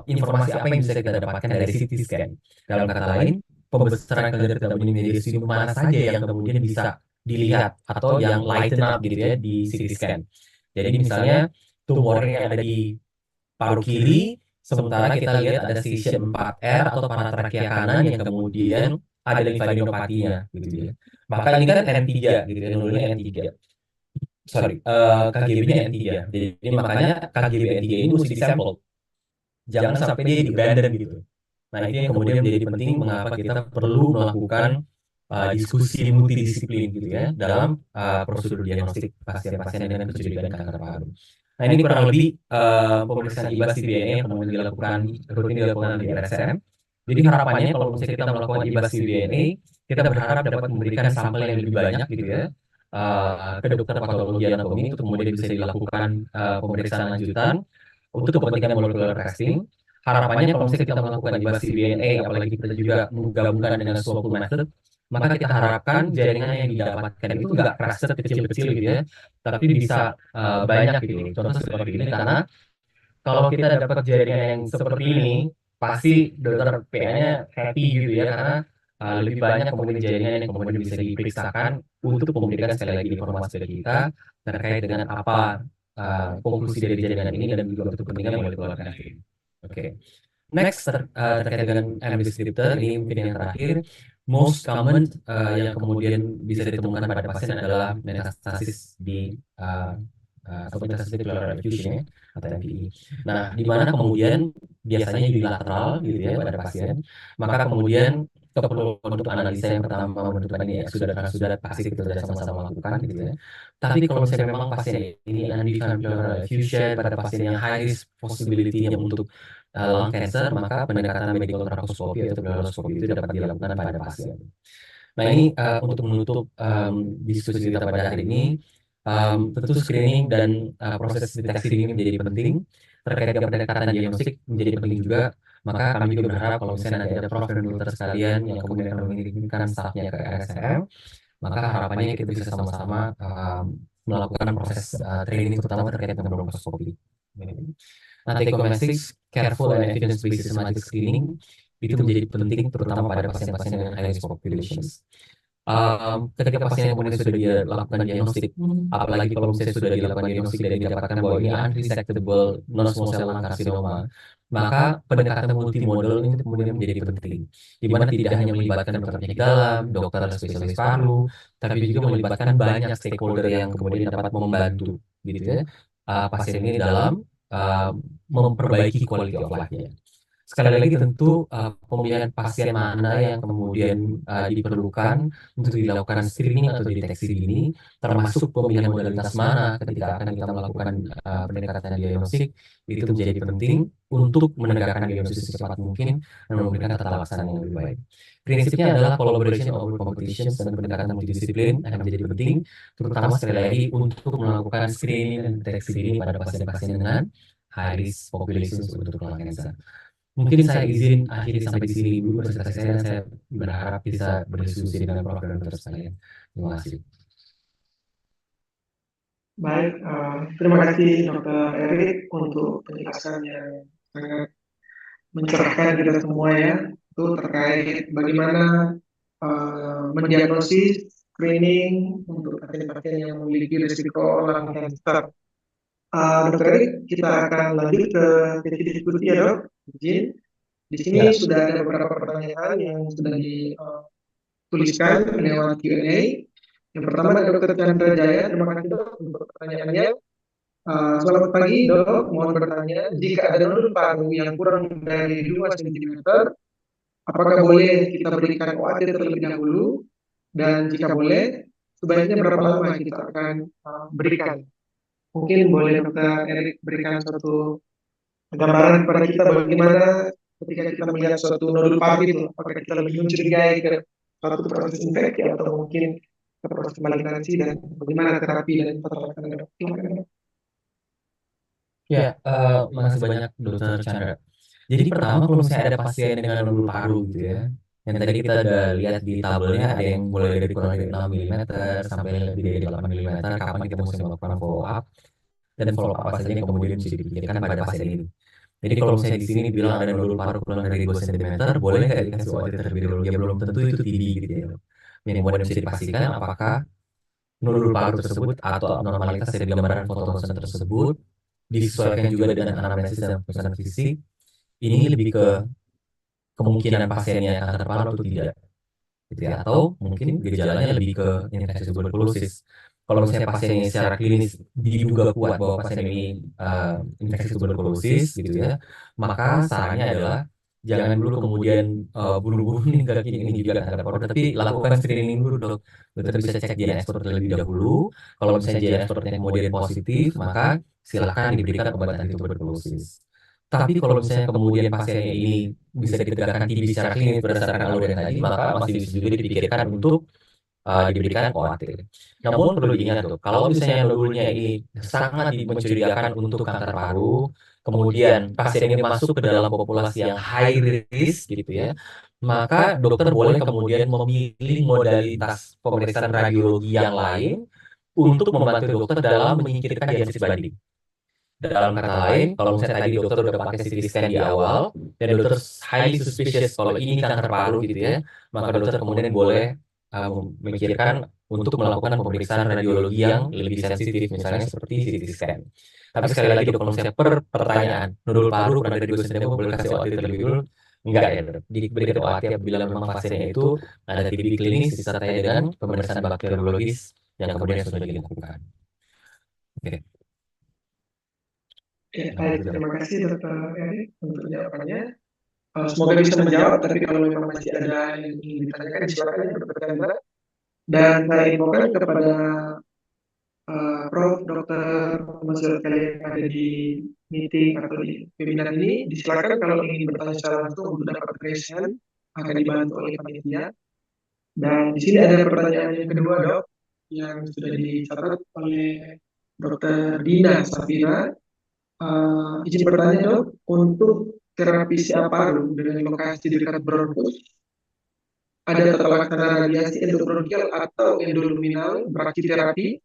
Speaker 2: informasi apa yang bisa kita dapatkan dari CT scan. Dalam kata lain, pembesaran kelenjar getah bening mediastinum mana saja yang kemudian bisa dilihat atau yang lighten up gitu ya di CT scan. Jadi misalnya tumor yang ada di paru kiri, sementara kita lihat ada scission 4R atau paratrakea kanan yang kemudian ada limfadenopatinya gitu ya. Maka ini kan N3 gitu ya, nodulnya N3. Sorry, KGB-nya N3. Jadi makanya KGB N3 ini mesti disampel. Jangan sampai dia di-abandon gitu. Nah, itu yang kemudian menjadi penting mengapa kita perlu melakukan diskusi multidisiplin gitu ya dalam prosedur diagnostik pasien-pasien dengan kecurigaan kanker paru. Nah, ini kurang lebih pemeriksaan IBAS TBNA yang kemudian rutin dilakukan di RSCM. Jadi harapannya kalau misalnya kita melakukan IBAS TBNA, kita berharap dapat memberikan sampel yang lebih banyak gitu ya ke dokter patologi anatomi untuk kemudian bisa dilakukan pemeriksaan lanjutan untuk kepentingan molecular testing. Harapannya kalau misalnya kita melakukan IBAS TBNA, apalagi kita juga menggabungkan dengan swab method, maka kita harapkan jaringan yang didapatkan itu nggak cluster kecil-kecil gitu ya, tapi bisa banyak gitu. Contoh seperti ini, karena kalau kita dapat jaringan yang seperti ini, pasti dokter PA-nya happy gitu ya, karena lebih banyak kemudian jaringan yang kemudian bisa diperiksakan untuk memberikan sekali lagi informasi dari kita terkait dengan apa konklusi dari jaringan ini dan juga untuk kepentingan molekular testing. Oke. Next terkait dengan M descriptor, ini mungkin yang terakhir. Most common yang kemudian bisa ditemukan pada pasien adalah metastasis di atau metastasis pleural effusion ya, atau MPE. Nah, di mana kemudian biasanya unilateral gitu ya pada pasien, maka kemudian keperluan untuk analisa yang pertama menentukan ini sudah pasti kita sudah sama-sama lakukan gitu ya. Tapi kalau misalnya memang pasien ini undefined pleural effusion pada pasien yang high risk possibility-nya untuk lung cancer, maka pendekatan medical tracheostomy atau pleuroscopy itu dapat dilakukan pada pasien. Nah, ini untuk menutup diskusi kita pada hari ini, tentu screening dan proses deteksi ini menjadi penting, terkait dengan pendekatan diagnostik menjadi penting juga. Maka kami juga berharap kalau misalnya nanti ada prof dan dokter sekalian yang kemudian akan mengirimkan staffnya ke RSCM, maka harapannya kita bisa sama-sama melakukan proses training terutama terkait dengan bronkoskopi. Nah, takeometrics, careful and evidence-based systematic screening itu menjadi penting terutama pada pasien-pasien dengan high risk populations. Ketika pasien kemudian sudah dilakukan diagnostik, apalagi kalau misalnya sudah dilakukan diagnostik dan didapatkan bahwa ini unresectable non-small cell lung carcinoma, maka pendekatan multimodal ini kemudian menjadi penting, di mana tidak hanya melibatkan dokter penyakit dalam, dokter spesialis paru, tapi juga melibatkan banyak stakeholder yang kemudian dapat membantu, gitu ya, pasien ini dalam uh, memperbaiki quality of life-nya. Sekali lagi tentu pemilihan pasien mana yang kemudian diperlukan untuk dilakukan screening atau deteksi dini, termasuk pemilihan modalitas mana ketika akan kita melakukan pendekatan diagnostik, itu menjadi penting untuk menegakkan diagnosis secepat mungkin dan memberikan tata laksana yang lebih baik. Prinsipnya adalah collaboration over competition dan pendekatan multidisiplin akan menjadi penting, terutama sekali lagi untuk melakukan screening dan deteksi dini pada pasien-pasien dengan high risk population untuk lung cancer. Mungkin saya izin akhiri sampai di sini dulu presentasi saya dan saya berharap bisa berdiskusi dengan Prof dan Dr. sekalian. Terima kasih.
Speaker 1: Baik, terima kasih Dr. Erik untuk penjelasan yang sangat mencerahkan kita semua ya, itu terkait bagaimana mendiagnosis screening untuk pasien-pasien yang memiliki risiko lung cancer. Dr. Erik, kita akan lanjut ke sesi diskusi ya dok, izin. Di sini
Speaker 2: Ya.
Speaker 1: sudah ada beberapa pertanyaan yang sudah dituliskan lewat Q&A. Yang pertama dari Dr. Chandra Jaya, terima kasih dok untuk pertanyaannya. Selamat pagi dok, mohon bertanya, jika ada nodul paru yang kurang dari 2 cm, apakah boleh kita berikan OAT terlebih dahulu? Dan jika boleh, sebaiknya berapa lama kita akan berikan? Mungkin boleh Dr. Erik berikan suatu gambaran kepada kita bagaimana ketika kita melihat suatu nodul paru itu, apakah kita lebih mencurigai ke suatu proses infeksi atau mungkin ke proses malignansi dan bagaimana terapi dan perawatan dok. Silakan dok.
Speaker 2: Ya, makasih banyak Dokter Chandra. Jadi pertama kalau misalnya ada pasien dengan nodul paru gitu ya, yang tadi kita udah lihat di tabelnya ada yang mulai dari kurang dari 6 mm sampai lebih dari 8 mm, kapan kita mesti melakukan follow up, dan follow up apa saja yang kemudian bisa dipikirkan pada pasien ini. Jadi kalau misalnya di sini bilang ada nodul paru kurang dari 2 cm, boleh nggak dikasih OAT terlebih dahulu? Ya belum tentu itu TB gitu ya. Yang kemudian bisa dipastikan apakah nodul paru tersebut atau abnormalitas dari gambaran foto ronsen tersebut disesuaikan juga dengan anamnesis dan pemeriksaan fisik. Ini lebih ke kemungkinan pasiennya kanker paru atau tidak, gitu ya. Atau mungkin gejalanya lebih ke infeksi tuberkulosis. Kalau misalnya pasien ini secara klinis diduga kuat bahwa pasien ini infeksi tuberkulosis, gitu ya, maka sarannya adalah jangan dulu kemudian buru-buru nih ini juga kanker paru, tapi lakukan screening dulu dok. Dokter bisa cek DNA ekspor terlebih dahulu. Kalau misalnya DNA ekspornya kemudian positif, maka silakan diberikan obat anti tuberkulosis. Tapi kalau misalnya kemudian pasiennya ini bisa ditegakkan TB secara klinis berdasarkan alur yang tadi, maka masih bisa juga dipikirkan untuk diberikan OAT. Namun perlu diingat tuh, kalau misalnya nodulnya ini sangat mencurigakan untuk kanker paru, kemudian pasien ini masuk ke dalam populasi yang high risk gitu ya, maka dokter boleh kemudian memilih modalitas pemeriksaan radiologi yang lain untuk membantu dokter dalam menyingkirkan diagnosis banding. Dalam kata lain, kalau misalnya tadi dokter udah pakai CT scan di awal, dan dokter highly suspicious kalau ini kanker paru gitu ya, maka dokter kemudian boleh memikirkan untuk melakukan pemeriksaan radiologi yang lebih sensitif, misalnya seperti CT scan. Tapi sekali lagi dok, kalau misalnya per pertanyaan, nodul paru kurang dari 2 cm boleh kasih OAT terlebih dulu? Enggak ya dok, diberikan OAT apabila memang pasiennya itu ada TB klinis disertai dengan pemeriksaan bakteriologis yang kemudian sudah dilakukan. Oke.
Speaker 1: Ya, baik, terima kasih Dr. Erik untuk jawabannya. Semoga bisa menjawab, tapi kalau memang masih ada yang ingin ditanyakan, silakan ya Dr. Chandra. Dan saya infokan kepada Prof, Dokter, Masih kalian yang ada di meeting atau di webinar ini, disilakan kalau ingin bertanya secara langsung untuk dapat raise hand, akan dibantu oleh panitia. Dan di sini ada pertanyaan yang kedua, Dok, yang sudah dicatat oleh Dr. Dina Safira. Izin bertanya, Dok, untuk terapi siap paru dengan lokasi di dekat bronkus, ada tata laksana radiasi endobronkial atau endoluminal brachytherapy.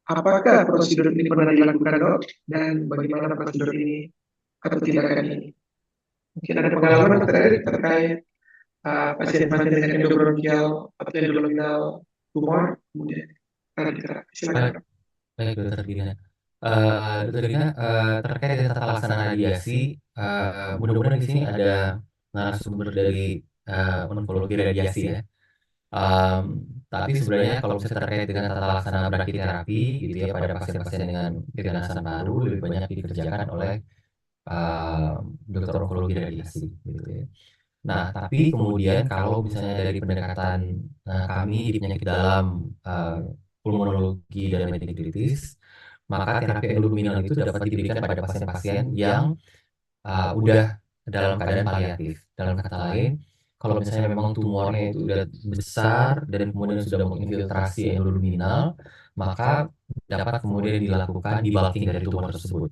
Speaker 1: Apakah prosedur ini pernah dilakukan, Dok? Dan bagaimana prosedur ini atau tindakan ini? Mungkin ada pengalaman, Dokter Erik, terkait pasien-pasien dengan endobronkial atau endoluminal tumor, kemudian radioterapi. Silakan,
Speaker 2: Baik,
Speaker 1: Dok.
Speaker 2: baik Dokter Dina. Dokter Dina, terkait dengan tata laksana radiasi, mudah-mudahan di sini ada narasumber dari onkologi radiasi ya. Em, tapi sebenarnya kalau misalnya terkait dengan tata laksana brachytherapy gitu ya pada pasien-pasien dengan keganasan paru lebih banyak dikerjakan oleh dokter onkologi radiasi gitu ya. Nah, tapi kemudian kalau misalnya dari pendekatan kami di penyakit dalam eh, pulmonologi dan meningitis, maka terapi endoluminal itu dapat diberikan pada pasien-pasien yang udah dalam keadaan paliatif. Dalam kata lain, kalau misalnya memang tumornya itu udah besar dan kemudian sudah menginfiltrasi endoluminal, maka dapat kemudian dilakukan debulking dari tumor tersebut.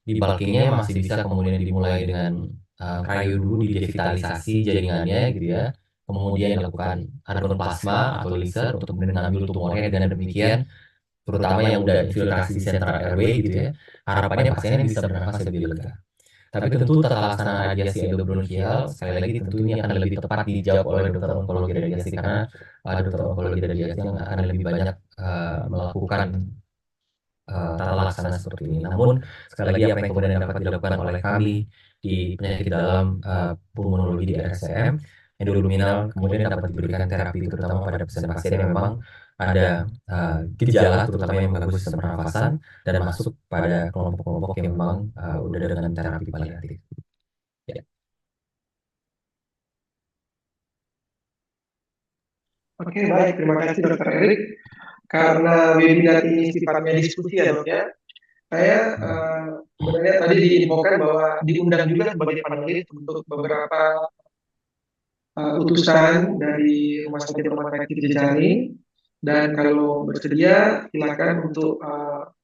Speaker 2: Debulkingnya masih bisa kemudian dimulai dengan cryo dulu, direvitalisasi jaringannya gitu ya. Kemudian dilakukan argon plasma atau laser untuk mengambil tumornya dengan demikian, terutama yang udah infiltrasi di sentral airway gitu ya. Harapannya pasiennya bisa bernafas lebih lega. Tapi tentu tata laksana radiasi endobronkial, sekali lagi tentu ini akan lebih tepat dijawab oleh dokter onkologi radiasi karena dokter onkologi radiasi yang akan lebih banyak melakukan tata laksana seperti ini. Namun sekali lagi apa yang kemudian dapat dilakukan oleh kami di penyakit dalam pulmonologi di RSCM, endoluminal kemudian dapat diberikan terapi terutama pada pasien-pasien yang memang ada gejala terutama yang mengganggu sistem pernafasan dan masuk pada kelompok-kelompok yang memang udah dengan terapi paliatif. Ya.
Speaker 1: Oke, baik. Terima kasih, Dokter Erik. Karena webinar ini sifatnya diskusi ya, Dok ya. Saya sebenarnya tadi diinfokan bahwa diundang juga sebagai panelis untuk beberapa utusan dari rumah sakit Jejaring, dan kalau bersedia silakan untuk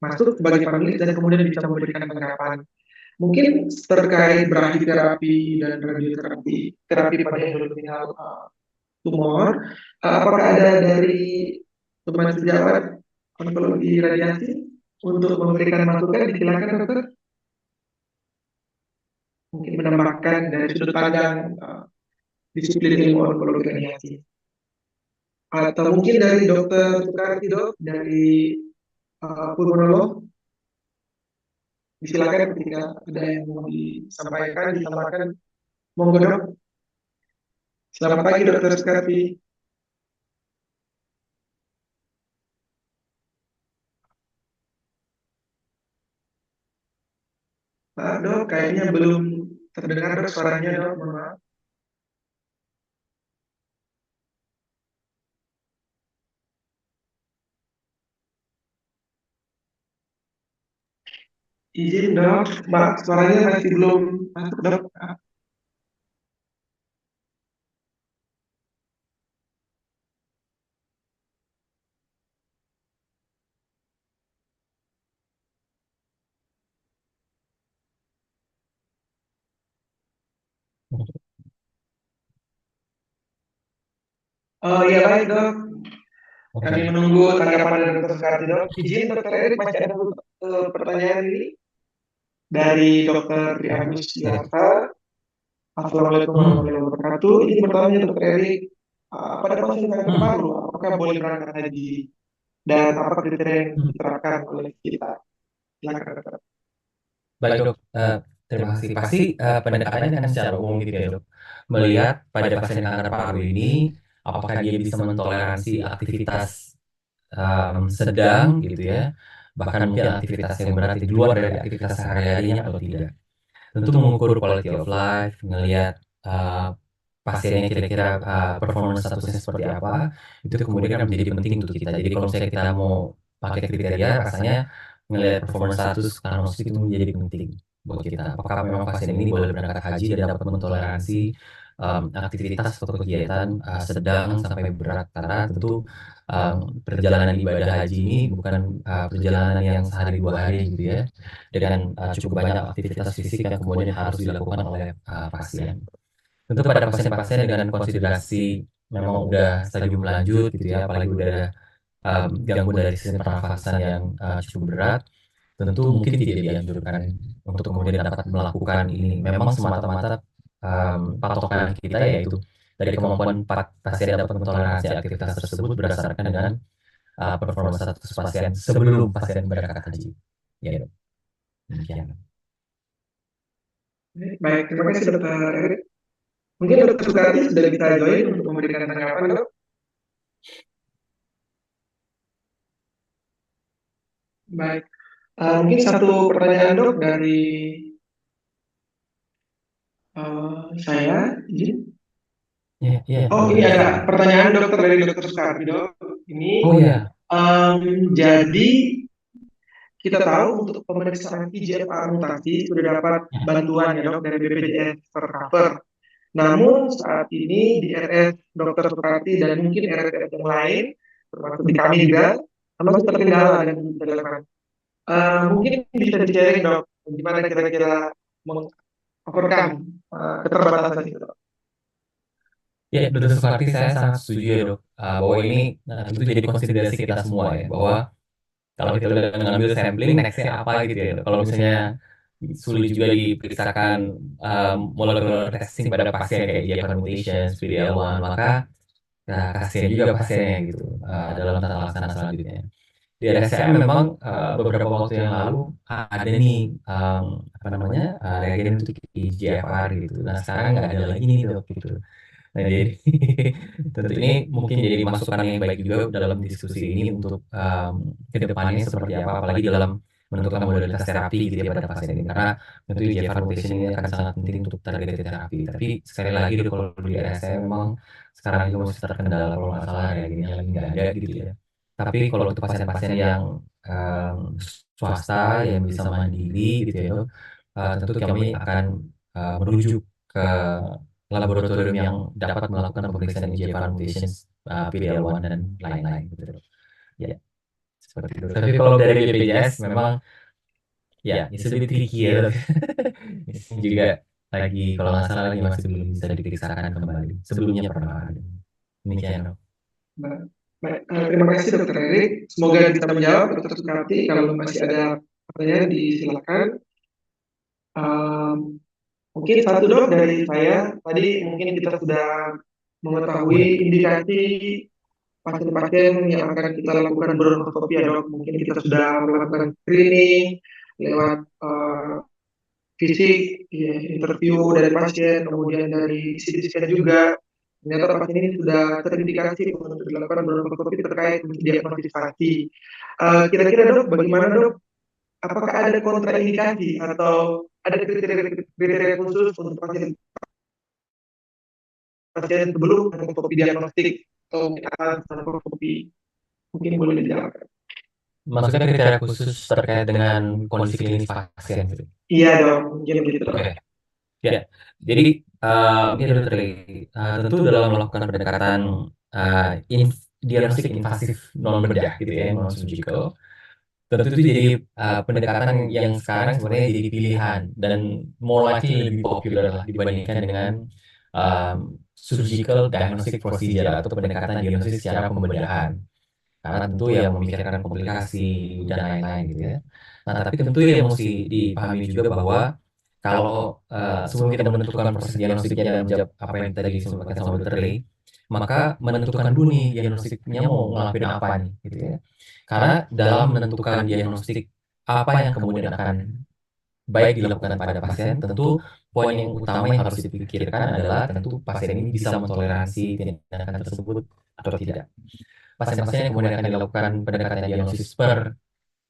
Speaker 1: masuk sebagai panelis dan kemudian bisa memberikan tanggapan. Mungkin terkait brachytherapy dan radioterapi, terapi pada endoluminal tumor, apakah ada dari teman sejawat onkologi radiasi untuk memberikan masukan? Silakan, Dokter. Mungkin menambahkan dari sudut pandang disiplin ilmu onkologi radiasi. Atau mungkin dari Dokter Sukarti, Dok, dari pulmonolog, silakan ketika ada yang mau disampaikan, ditambahkan, monggo, Dok. Selamat pagi, Dokter Sukarti. Pak, Dok, kayaknya belum terdengar, Dok, suaranya, Dok. Mohon maaf. Izin, Dok. Mbak, suaranya masih belum masuk, Dok. Oh iya, baik, Dok. Kami
Speaker 2: Oke.
Speaker 1: menunggu tanggapan dari Dokter Sukarti, Dok. Izin, Dokter Erik, masih ada pertanyaan ini dari Dokter Triagus
Speaker 2: Ya.
Speaker 1: Yasa. Assalamualaikum
Speaker 2: Hmm.
Speaker 1: warahmatullahi wabarakatuh. Ini bertanya, Dokter Erik, pada pasien kanker
Speaker 2: Hmm.
Speaker 1: paru, apakah boleh berangkat haji dan apa kriteria yang
Speaker 2: Hmm.
Speaker 1: diterapkan oleh kita? Silakan, Dokter.
Speaker 2: Baik dok, terima kasih. Pasti pendekatannya kan secara umum gitu ya dok. Melihat pada pasien kanker paru ini, apakah dia bisa mentoleransi aktivitas sedang gitu ya, bahkan mungkin aktivitas yang berat di luar dari aktivitas sehari-harinya atau tidak. Tentu mengukur quality of life, melihat pasiennya kira-kira performance statusnya seperti apa, itu kemudian kan menjadi penting untuk kita. Jadi kalau misalnya kita mau pakai kriteria, rasanya melihat performance status karnostik itu menjadi penting buat kita. Apakah memang pasien ini boleh berangkat haji dan dapat mentoleransi aktivitas atau kegiatan sedang sampai berat karena tentu perjalanan ibadah haji ini bukan perjalanan yang sehari 2 hari gitu ya, dengan cukup banyak aktivitas fisik yang kemudian harus dilakukan oleh pasien. Tentu pada pasien-pasien dengan konsiderasi memang udah stadium lanjut gitu ya, apalagi udah ada gangguan dari sistem pernafasan yang cukup berat, tentu mungkin tidak dianjurkan untuk kemudian dapat melakukan ini. Memang semata-mata patokan kita yaitu dari kemampuan pasien dapat mentoleransi aktivitas tersebut berdasarkan dengan performa status pasien sebelum pasien berangkat haji. Ya, demikian.
Speaker 1: Baik, terima kasih Dokter Erik. Mungkin Dokter Sukati sudah bisa join untuk memberikan tanggapan, Dok. Baik, mungkin satu pertanyaan Dok dari saya, izin.
Speaker 2: Iya,
Speaker 1: Oh, ini
Speaker 2: boleh.
Speaker 1: ada pertanyaan dokter dari Dokter Sukati, Dok. Ini,
Speaker 2: Oh ya,
Speaker 1: jadi kita tahu untuk pemeriksaan IGFR mutasi sudah dapat bantuan ya dok dari BPJS Tercover. Namun saat ini di RS Dokter Sukati dan mungkin RS yang lain, termasuk di kami juga, masih terkendala dan tidak dilakukan. Mungkin bisa di-sharing dok, gimana kira-kira meng-overcome keterbatasan itu dok.
Speaker 2: ya Dokter Sukarti saya sangat setuju ya dok, bahwa ini tentu jadi konsiderasi kita semua ya, bahwa kalau kita udah ngambil sampling nextnya apa gitu ya. Kalau misalnya sulit juga diperiksakan molecular testing pada pasien kayak EGFR mutations, PD-L1, maka ya kasihan juga pasiennya gitu dalam tata laksana selanjutnya. Di RSCM memang beberapa waktu yang lalu ada nih apa namanya reagen untuk EGFR gitu. Nah sekarang nggak ada lagi nih dok gitu. Nah, jadi tentu ini mungkin jadi masukan yang baik juga dalam diskusi ini untuk ke depannya seperti apa, apalagi dalam menentukan modalitas terapi gitu ya pada pasien ini. Karena tentu EGFR mutation ini akan sangat penting untuk targeted terapi. Tapi sekali lagi kalau di RSM memang sekarang juga masih terkendala kalau nggak salah reagennya lagi nggak ada gitu ya. Tapi kalau untuk pasien-pasien yang um, swasta yang bisa mandiri gitu ya, dok, tentu kami akan merujuk ke laboratorium yang dapat melakukan pemeriksaan EGFR mutations, PD-L1 dan lain-lain gitu. Ya, seperti itu. Tapi kalau dari BPJS memang ya it's a bit tricky ya. Ini juga lagi kalau nggak salah lagi masih belum bisa diperiksakan kembali. Sebelumnya pernah ada. Demikian.
Speaker 1: Baik, terima kasih Dokter Erik. Semoga bisa menjawab Dokter Sukati. Kalau masih ada pertanyaan disilakan. Mungkin satu dok dari saya. Tadi mungkin kita sudah mengetahui indikasi pasien-pasien yang akan kita lakukan bronkoskopi ya dok. Mungkin kita sudah melakukan screening lewat fisik, ya, interview dari pasien, kemudian dari CT scan juga. Ternyata pasien ini sudah terindikasi untuk dilakukan bronkoskopi terkait diagnostisasi. Kira-kira dok, bagaimana dok? Apakah ada kontraindikasi atau ada kriteria khusus untuk pasien sebelum bronkoskopi diagnostik atau bronkoskopi mungkin boleh dijelaskan?
Speaker 2: Maksudnya kriteria khusus terkait dengan kondisi klinis pasien gitu.
Speaker 1: Iya dong, mungkin begitu.
Speaker 2: Oke. Ya, jadi ini dokter tentu dalam melakukan pendekatan diagnostik invasif non bedah gitu ya, non surgical, tentu itu jadi pendekatan yang sekarang sebenarnya jadi pilihan dan more likely lebih populer lah dibandingkan dengan surgical diagnostic procedure atau pendekatan diagnosis secara pembedahan. Karena tentu ya memikirkan komplikasi dan lain-lain gitu ya. Nah, tapi tentu yang mesti dipahami juga bahwa kalau sebelum kita menentukan proses diagnostiknya dan menjawab apa yang tadi disampaikan sama Dr. Lee, maka menentukan dulu nih diagnostiknya mau ngelakuin apa nih gitu ya. Karena dalam menentukan diagnostik apa yang kemudian akan baik dilakukan pada pasien, tentu poin yang utama yang harus dipikirkan adalah tentu pasien ini bisa mentoleransi tindakan tersebut atau tidak. Pasien-pasien yang kemudian akan dilakukan pendekatan diagnosis per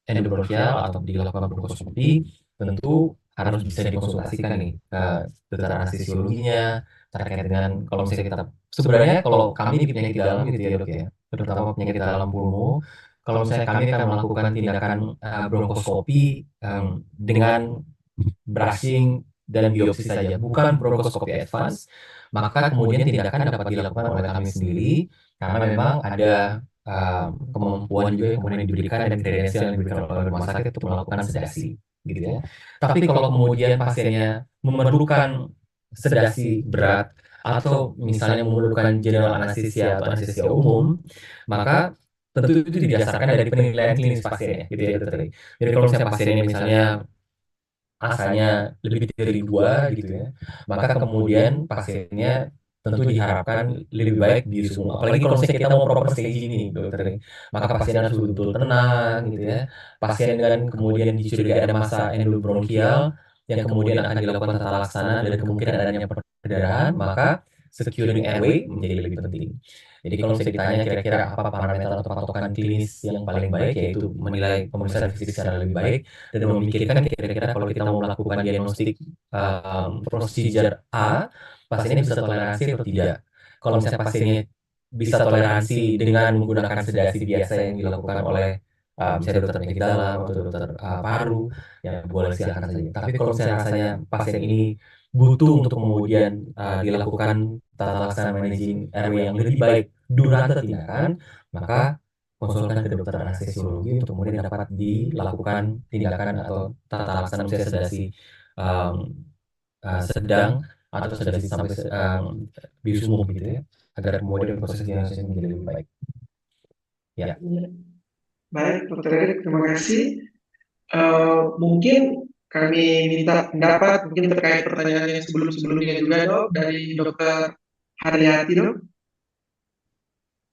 Speaker 2: endobronchial atau dilakukan bronkoskopi tentu harus bisa dikonsultasikan nih ke dokter anestesiologinya terkait dengan kalau misalnya kita sebenarnya kalau kami di penyakit dalam gitu ya dok ya, terutama penyakit dalam pulmo, kalau misalnya kami akan melakukan tindakan bronkoskopi dengan brushing dan biopsi saja, bukan bronkoskopi advance, maka kemudian tindakan dapat dilakukan oleh kami sendiri karena memang ada kemampuan juga yang kemudian diberikan dan kredensial yang diberikan oleh rumah sakit untuk melakukan sedasi, gitu ya. Tapi kalau kemudian pasiennya memerlukan sedasi berat atau misalnya memerlukan general anestesia atau anestesia umum, maka tentu itu didasarkan dari penilaian klinis pasiennya, gitu ya dokter. Jadi kalau misalnya pasiennya misalnya asanya lebih dari 2 gitu ya, maka kemudian pasiennya tentu diharapkan lebih baik bius umum. Apalagi kalau misalnya kita mau proper staging nih dokter, maka pasien harus betul-betul tenang gitu ya. Pasien dengan kemudian dicurigai ada massa endobronkial yang kemudian akan dilakukan tata laksana dan kemungkinan adanya perdarahan, maka securing airway menjadi lebih penting. Jadi kalau misalnya ditanya kira-kira apa parameter atau patokan klinis yang paling baik, yaitu menilai pemeriksaan fisik secara lebih baik dan memikirkan kira-kira kalau kita mau melakukan diagnostik procedure A, pasiennya bisa toleransi atau tidak. Kalau misalnya pasiennya bisa toleransi dengan menggunakan sedasi biasa yang dilakukan oleh misalnya dokter penyakit dalam atau dokter paru, ya boleh silakan saja. Tapi kalau misalnya rasanya pasien ini butuh untuk kemudian dilakukan tata laksana managing airway yang lebih baik durante tindakan, maka konsultan ke dokter anestesiologi untuk kemudian dapat dilakukan tindakan atau tata laksana misalnya sedasi um, sedang atau sedasi sampai bius umum gitu ya, agar kemudian proses diagnosis menjadi lebih baik. Ya.
Speaker 1: Baik, Dokter Erik, terima kasih. Mungkin kami minta pendapat mungkin terkait pertanyaan yang sebelum-sebelumnya juga dok dari Dokter Haryati dok.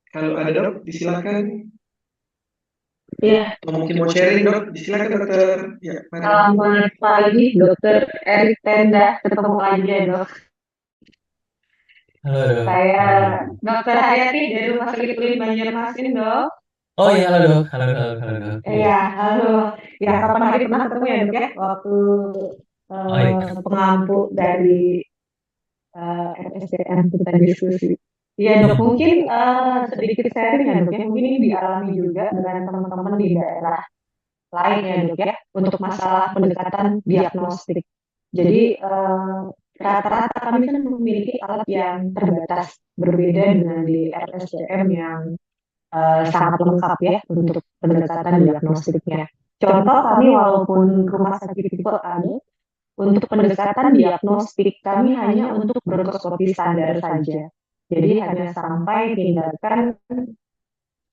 Speaker 1: Kalau ada dok, disilakan.
Speaker 3: Iya,
Speaker 1: Atau mungkin mau sharing dok, disilakan dokter. Ya, mari.
Speaker 3: selamat pagi Dokter Erik Tenda, ketemu lagi ya dok.
Speaker 2: Halo dok.
Speaker 3: Saya
Speaker 2: Halo.
Speaker 3: Dokter Hayati dari Rumah Sakit Uin Banjarmasin dok.
Speaker 2: Oh iya halo dok, halo dok.
Speaker 3: Iya, halo. Ya, kapan hari pernah ketemu ya dok ya, waktu
Speaker 2: Oh iya.
Speaker 3: pengampu dari RSCM kita diskusi. Iya dok, mungkin sedikit sharing ya dok ya, mungkin ini dialami juga dengan teman-teman di daerah lain ya dok ya, untuk masalah pendekatan diagnostik. Jadi rata-rata kami kan memiliki alat yang terbatas, berbeda dengan di RSCM yang sangat lengkap ya untuk pendekatan diagnostiknya. Contoh kami walaupun rumah sakit tipe A, untuk pendekatan diagnostik kami hanya untuk bronkoskopi standar saja. Jadi hanya sampai tindakan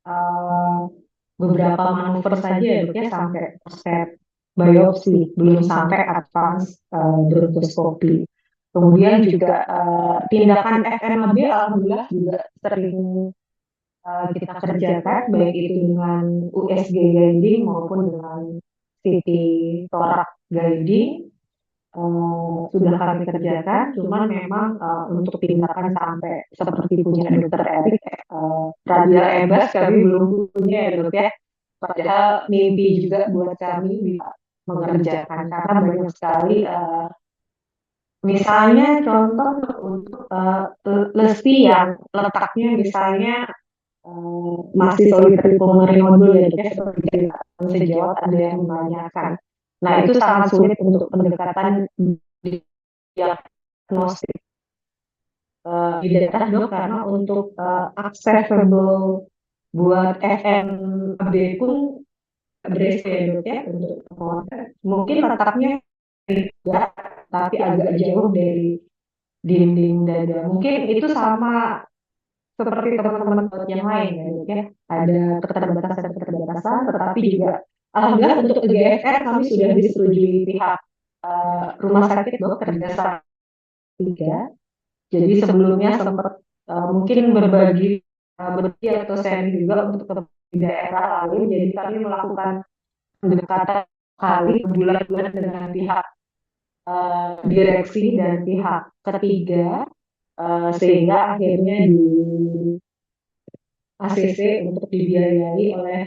Speaker 3: eh, beberapa manuver saja ya dok ya, sampai step biopsi, belum sampai advance bronkoskopi. Kemudian juga tindakan FNAB alhamdulillah juga sering kita kerjakan, baik itu dengan USG guiding maupun dengan CT thorax guiding. Sudah kami kerjakan, cuman memang untuk tindakan sampai seperti punya dokter Erik, radial ebas kami belum punya ya dok ya. Padahal mimpi juga buat kami bisa mengerjakan karena banyak sekali misalnya contoh untuk lesi yang letaknya misalnya masih solitary pulmonary nodule ya dok ya, seperti sejawat ada yang menanyakan. Nah itu sangat sulit untuk pendekatan diagnostik di daerah dok, karena untuk accessible buat FNAB pun berese ya dok ya, untuk mungkin letaknya tidak, tapi agak jauh dari dinding dada. Mungkin itu sama seperti teman-teman yang lain ya dok ya, ada keterbatasan, tetapi juga alhamdulillah untuk GFR kami sudah disetujui pihak rumah sakit dok, kerjasama 3. Jadi sebelumnya sempat mungkin berbagi atau sharing juga untuk di daerah lain. Jadi kami melakukan pendekatan kali bulan-bulan dengan pihak direksi dan pihak ketiga, sehingga akhirnya di ACC untuk dibiayai oleh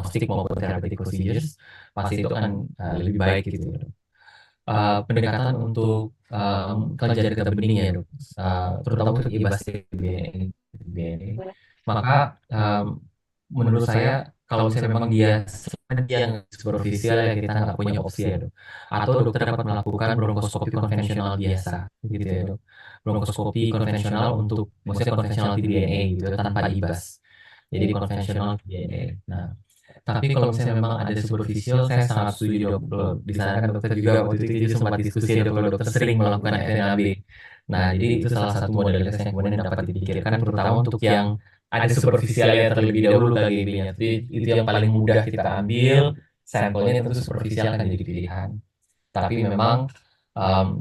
Speaker 2: Diagnostik maupun therapeutic procedures pasti itu akan lebih baik gitu ya. Pendekatan untuk kelenjar getah bening ya dok, terutama untuk IBAS TBNI, maka menurut saya kalau misalnya memang dia yang superficial ya kita nggak punya opsi ya dok. Atau dokter dapat melakukan bronkoskopi konvensional biasa gitu ya dok. Bronkoskopi konvensional untuk maksudnya konvensional TDNA gitu ya, tanpa IBAS. Jadi konvensional TDNA. Nah, tapi kalau misalnya memang ada superficial, saya sangat setuju dok. Kalau di sana kan dokter juga waktu itu juga sempat diskusi ya dok, kalau dokter sering melakukan FNAB. Nah, jadi itu salah satu modalitas yang kemudian dapat dipikirkan, terutama untuk yang ada superficialnya terlebih dahulu KGB-nya. Jadi itu yang paling mudah kita ambil, sampelnya tentu superficial kan jadi pilihan. Tapi memang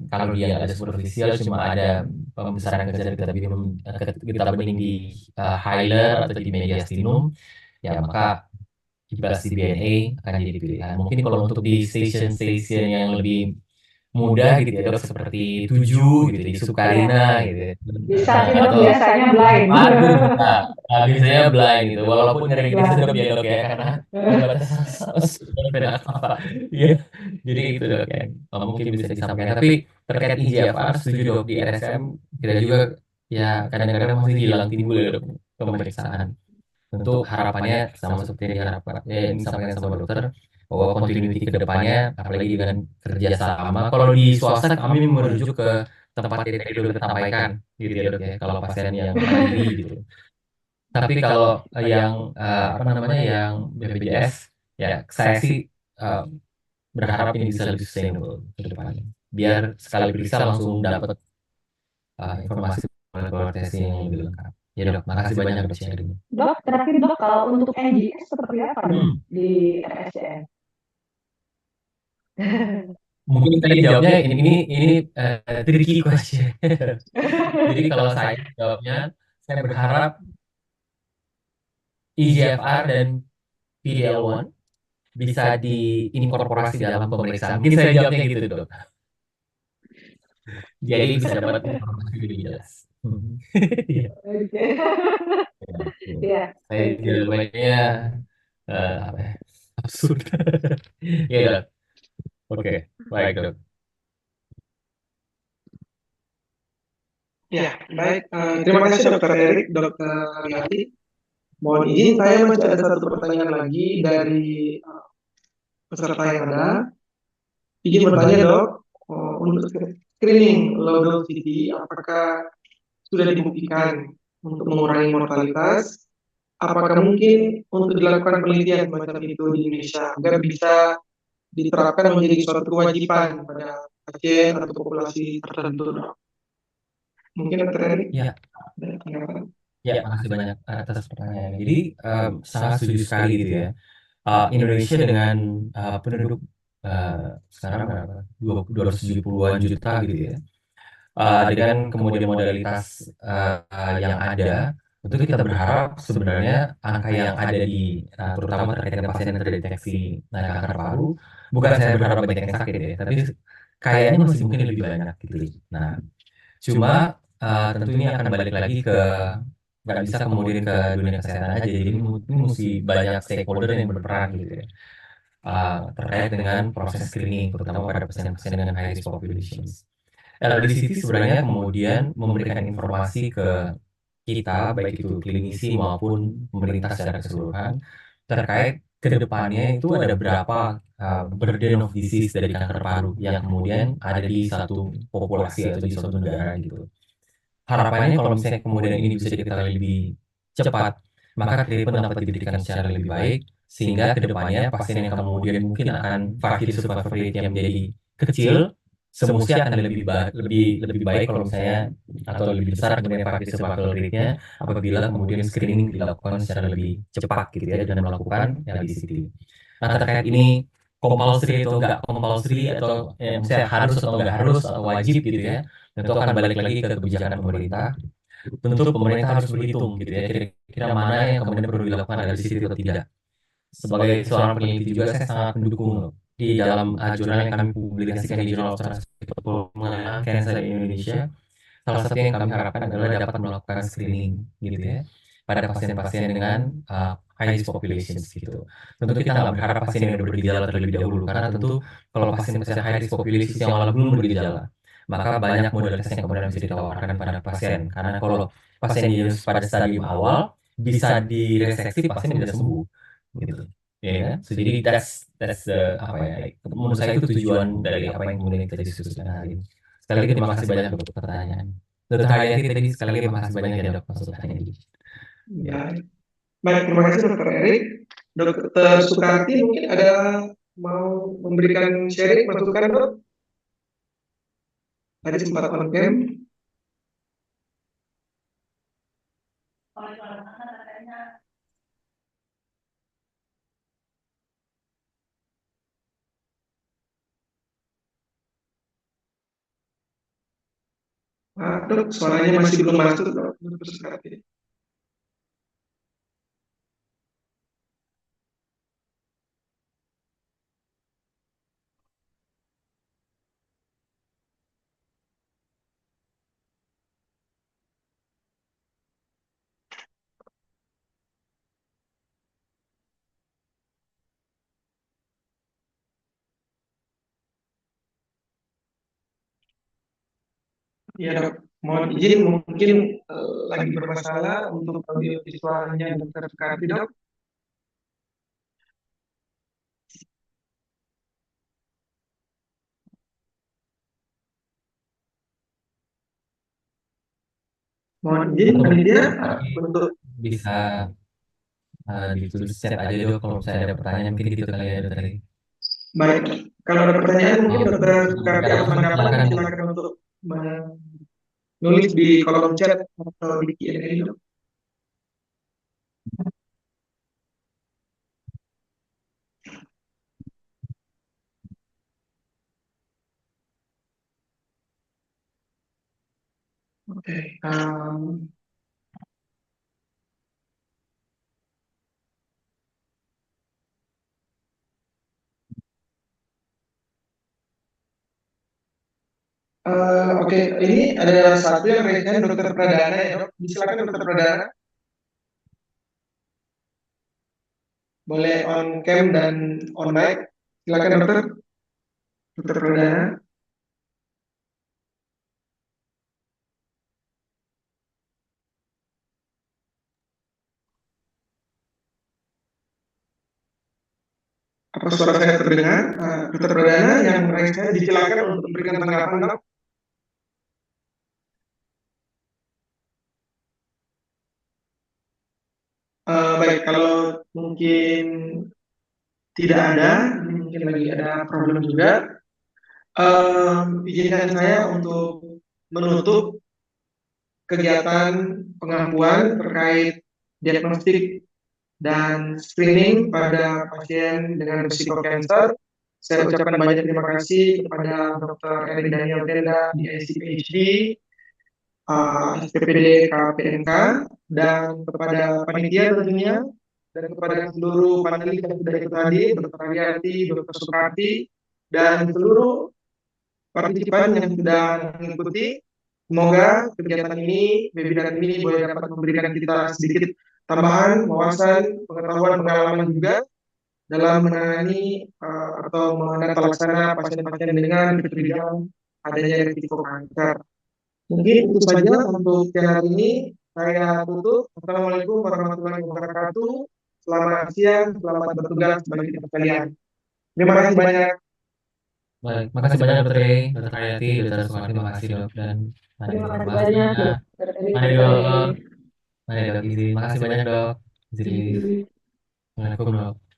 Speaker 2: kalau dia nggak ada superficial, cuma ada pembesaran kecil kita bening di hilar atau di mediastinum, ya maka IBAS di BNA akan jadi pilihan. Mungkin kalau untuk di stasiun-stasiun yang lebih mudah gitu ya dok, seperti 7 gitu di Sukarina gitu ya.
Speaker 3: Bisa sih dok,
Speaker 2: Atau
Speaker 3: biasanya blind.
Speaker 2: aduh bisa. Nah, biasanya blind gitu. Walaupun ngeri-ngeri sedap ya dok ya, karena pembatasan beda apa. Iya. Jadi itu dok ya. Mungkin bisa disampaikan. Tapi terkait IGFR setuju dok, di RSM kita juga ya kadang-kadang masih hilang timbul ya dok pemeriksaan. Tentu harapannya sama seperti yang diharapkan, yang disampaikan sama dokter, bahwa continuity ke depannya, apalagi dengan kerja sama. Kalau di swasta kami merujuk ke tempat yang tadi dokter sampaikan, gitu ya dok ya, kalau pasien yang mandiri gitu. Tapi kalau yang apa namanya yang BPJS, ya saya sih eh, berharap ini bisa lebih sustainable ke depannya. Biar sekali periksa langsung dapat informasi molekular testing yang lebih lengkap. Ya dok, makasih banyak dok sharing.
Speaker 3: Dok, terakhir dok, kalau untuk NGS seperti apa dok di RSCM?
Speaker 2: Mungkin tadi jawabnya ini tricky question. Jadi kalau saya jawabnya, saya berharap EGFR dan PDL1 bisa diinkorporasi dalam pemeriksaan. Mungkin saya jawabnya gitu dok. Jadi bisa dapat informasi lebih jelas. Iya.
Speaker 3: Oke. Iya.
Speaker 2: Saya jawabannya apa ya? Absurd. Iya dok. Oke, baik dok.
Speaker 1: Ya, baik. Terima kasih Dokter Erik, Dokter Riyati. Mohon izin, saya masih ada satu pertanyaan lagi dari peserta yang ada. Izin bertanya dok, untuk screening low dose CT, apakah sudah dibuktikan untuk mengurangi mortalitas? Apakah mungkin untuk dilakukan penelitian semacam itu di Indonesia agar bisa diterapkan menjadi suatu kewajiban pada pasien atau populasi tertentu, dok? Mungkin Dokter Erik
Speaker 2: Ya,
Speaker 1: ada tanggapan?
Speaker 2: ya, makasih banyak atas pertanyaannya. Jadi sangat setuju sekali gitu ya. Indonesia dengan penduduk sekarang berapa? 270-an juta gitu ya. Dengan kemudian modalitas yang ada, tentu kita berharap sebenarnya angka yang ada di terutama terkait dengan pasien yang terdeteksi kanker paru, bukan saya berharap banyak yang sakit ya, tapi kayaknya masih mungkin lebih banyak gitu. Nah, cuma tentu ini akan balik lagi ke nggak bisa kemudian ke dunia kesehatan aja, jadi ini mesti banyak stakeholder yang berperan gitu ya. Terkait dengan proses screening, terutama pada pasien-pasien dengan high risk populations. LDCT sebenarnya kemudian memberikan informasi ke kita, baik itu klinisi maupun pemerintah secara keseluruhan, terkait ke depannya itu ada berapa burden of disease dari kanker paru yang kemudian ada di satu populasi atau di suatu negara gitu. Harapannya kalau misalnya kemudian ini bisa diketahui lebih cepat, maka treatment dapat diberikan secara lebih baik, sehingga ke depannya pasien yang kemudian mungkin akan fatality survival rate yang menjadi kecil, semestinya akan lebih baik kalau misalnya atau lebih besar kemudian fatality survival rate-nya apabila kemudian screening dilakukan secara lebih cepat gitu ya dan melakukan LDCT. Nah, terkait ini compulsory atau enggak compulsory atau misalnya harus atau enggak harus atau wajib gitu ya, tentu akan balik lagi ke kebijakan pemerintah. Tentu pemerintah harus berhitung gitu ya, kira-kira mana yang kemudian perlu dilakukan LDCT atau tidak. Sebagai seorang peneliti juga saya sangat mendukung loh di dalam jurnal yang kami publikasikan di Journal of Transplant mengenai Cancer di Indonesia. Salah satu yang kami harapkan adalah dapat melakukan screening gitu ya pada pasien-pasien dengan high risk populations gitu. Tentu kita nggak berharap pasien yang bergejala terlebih dahulu, karena tentu kalau pasien-pasien high risk populations yang awal belum bergejala, maka banyak modalitas yang kemudian bisa ditawarkan pada pasien. Karena kalau pasien pada stadium awal bisa direseksi, pasien bisa sembuh gitu. ya kan? So, jadi that's the apa ya? Like, menurut saya itu tujuan dari apa yang kemudian kita diskusikan hari ini. Sekali lagi terima kasih banyak untuk pertanyaan. Dokter Haryati tadi sekali lagi terima kasih banyak ya dok masukannya. Ya.
Speaker 1: Baik. Baik, terima kasih Dokter Erik. Dokter Sukarti mungkin ada mau memberikan sharing masukan dok? Tadi sempat on cam. Dok, suaranya masih belum masuk dok. Dokter Sukarti. Iya dok, mohon izin mungkin lagi bermasalah untuk audio visualnya Dokter Sukarti dok. Mohon izin panitia untuk
Speaker 2: Bisa ditulis chat aja dok kalau misalnya ada pertanyaan mungkin gitu kali ya dokter.
Speaker 1: baik. Kalau ada pertanyaan mungkin Dokter Sukarti atau tanggapan
Speaker 2: Silakan.
Speaker 1: silakan untuk menulis di kolom chat atau di Q&A dok. Oke. Oke, ini ada satu yang raise-nya Dokter Pradana ya dok. Silakan Dokter Pradana. Boleh on cam dan on mic. Silakan dokter. Dokter Pradana. Apa suara saya terdengar? Dokter Pradana yang raise-nya disilakan untuk memberikan tanggapan dok. Baik, kalau mungkin tidak ada, mungkin lagi ada problem juga. Izinkan saya untuk menutup kegiatan pengampuan terkait diagnostik dan screening pada pasien dengan risiko kanker. Saya ucapkan banyak terima kasih kepada Dr. Eri Daniel Tenda di ICPHD, SPPD KPNK, dan kepada panitia tentunya, dan kepada seluruh panelis yang sudah ikut hadir, Dr. Haryati, Dr. Sukarti, dan seluruh partisipan yang sudah mengikuti. Semoga kegiatan ini, webinar ini boleh dapat memberikan kita sedikit tambahan wawasan, pengetahuan, pengalaman juga dalam menangani atau menata laksana pasien-pasien dengan kecurigaan adanya risiko kanker. Mungkin itu saja untuk yang hari ini. Saya tutup. Assalamualaikum warahmatullahi wabarakatuh. Selamat siang, selamat bertugas bagi kita sekalian. Terima kasih banyak.
Speaker 2: Baik, makasih banyak dokter Ray, dokter Haryati, dokter Sukarti, terima kasih dok dan
Speaker 3: Terima kasih banyak dokter Erik,
Speaker 2: Mari
Speaker 3: dokter
Speaker 2: dok.
Speaker 3: Erik.
Speaker 2: Mari dok, izin. Makasih banyak dok. Izin. Assalamualaikum dok.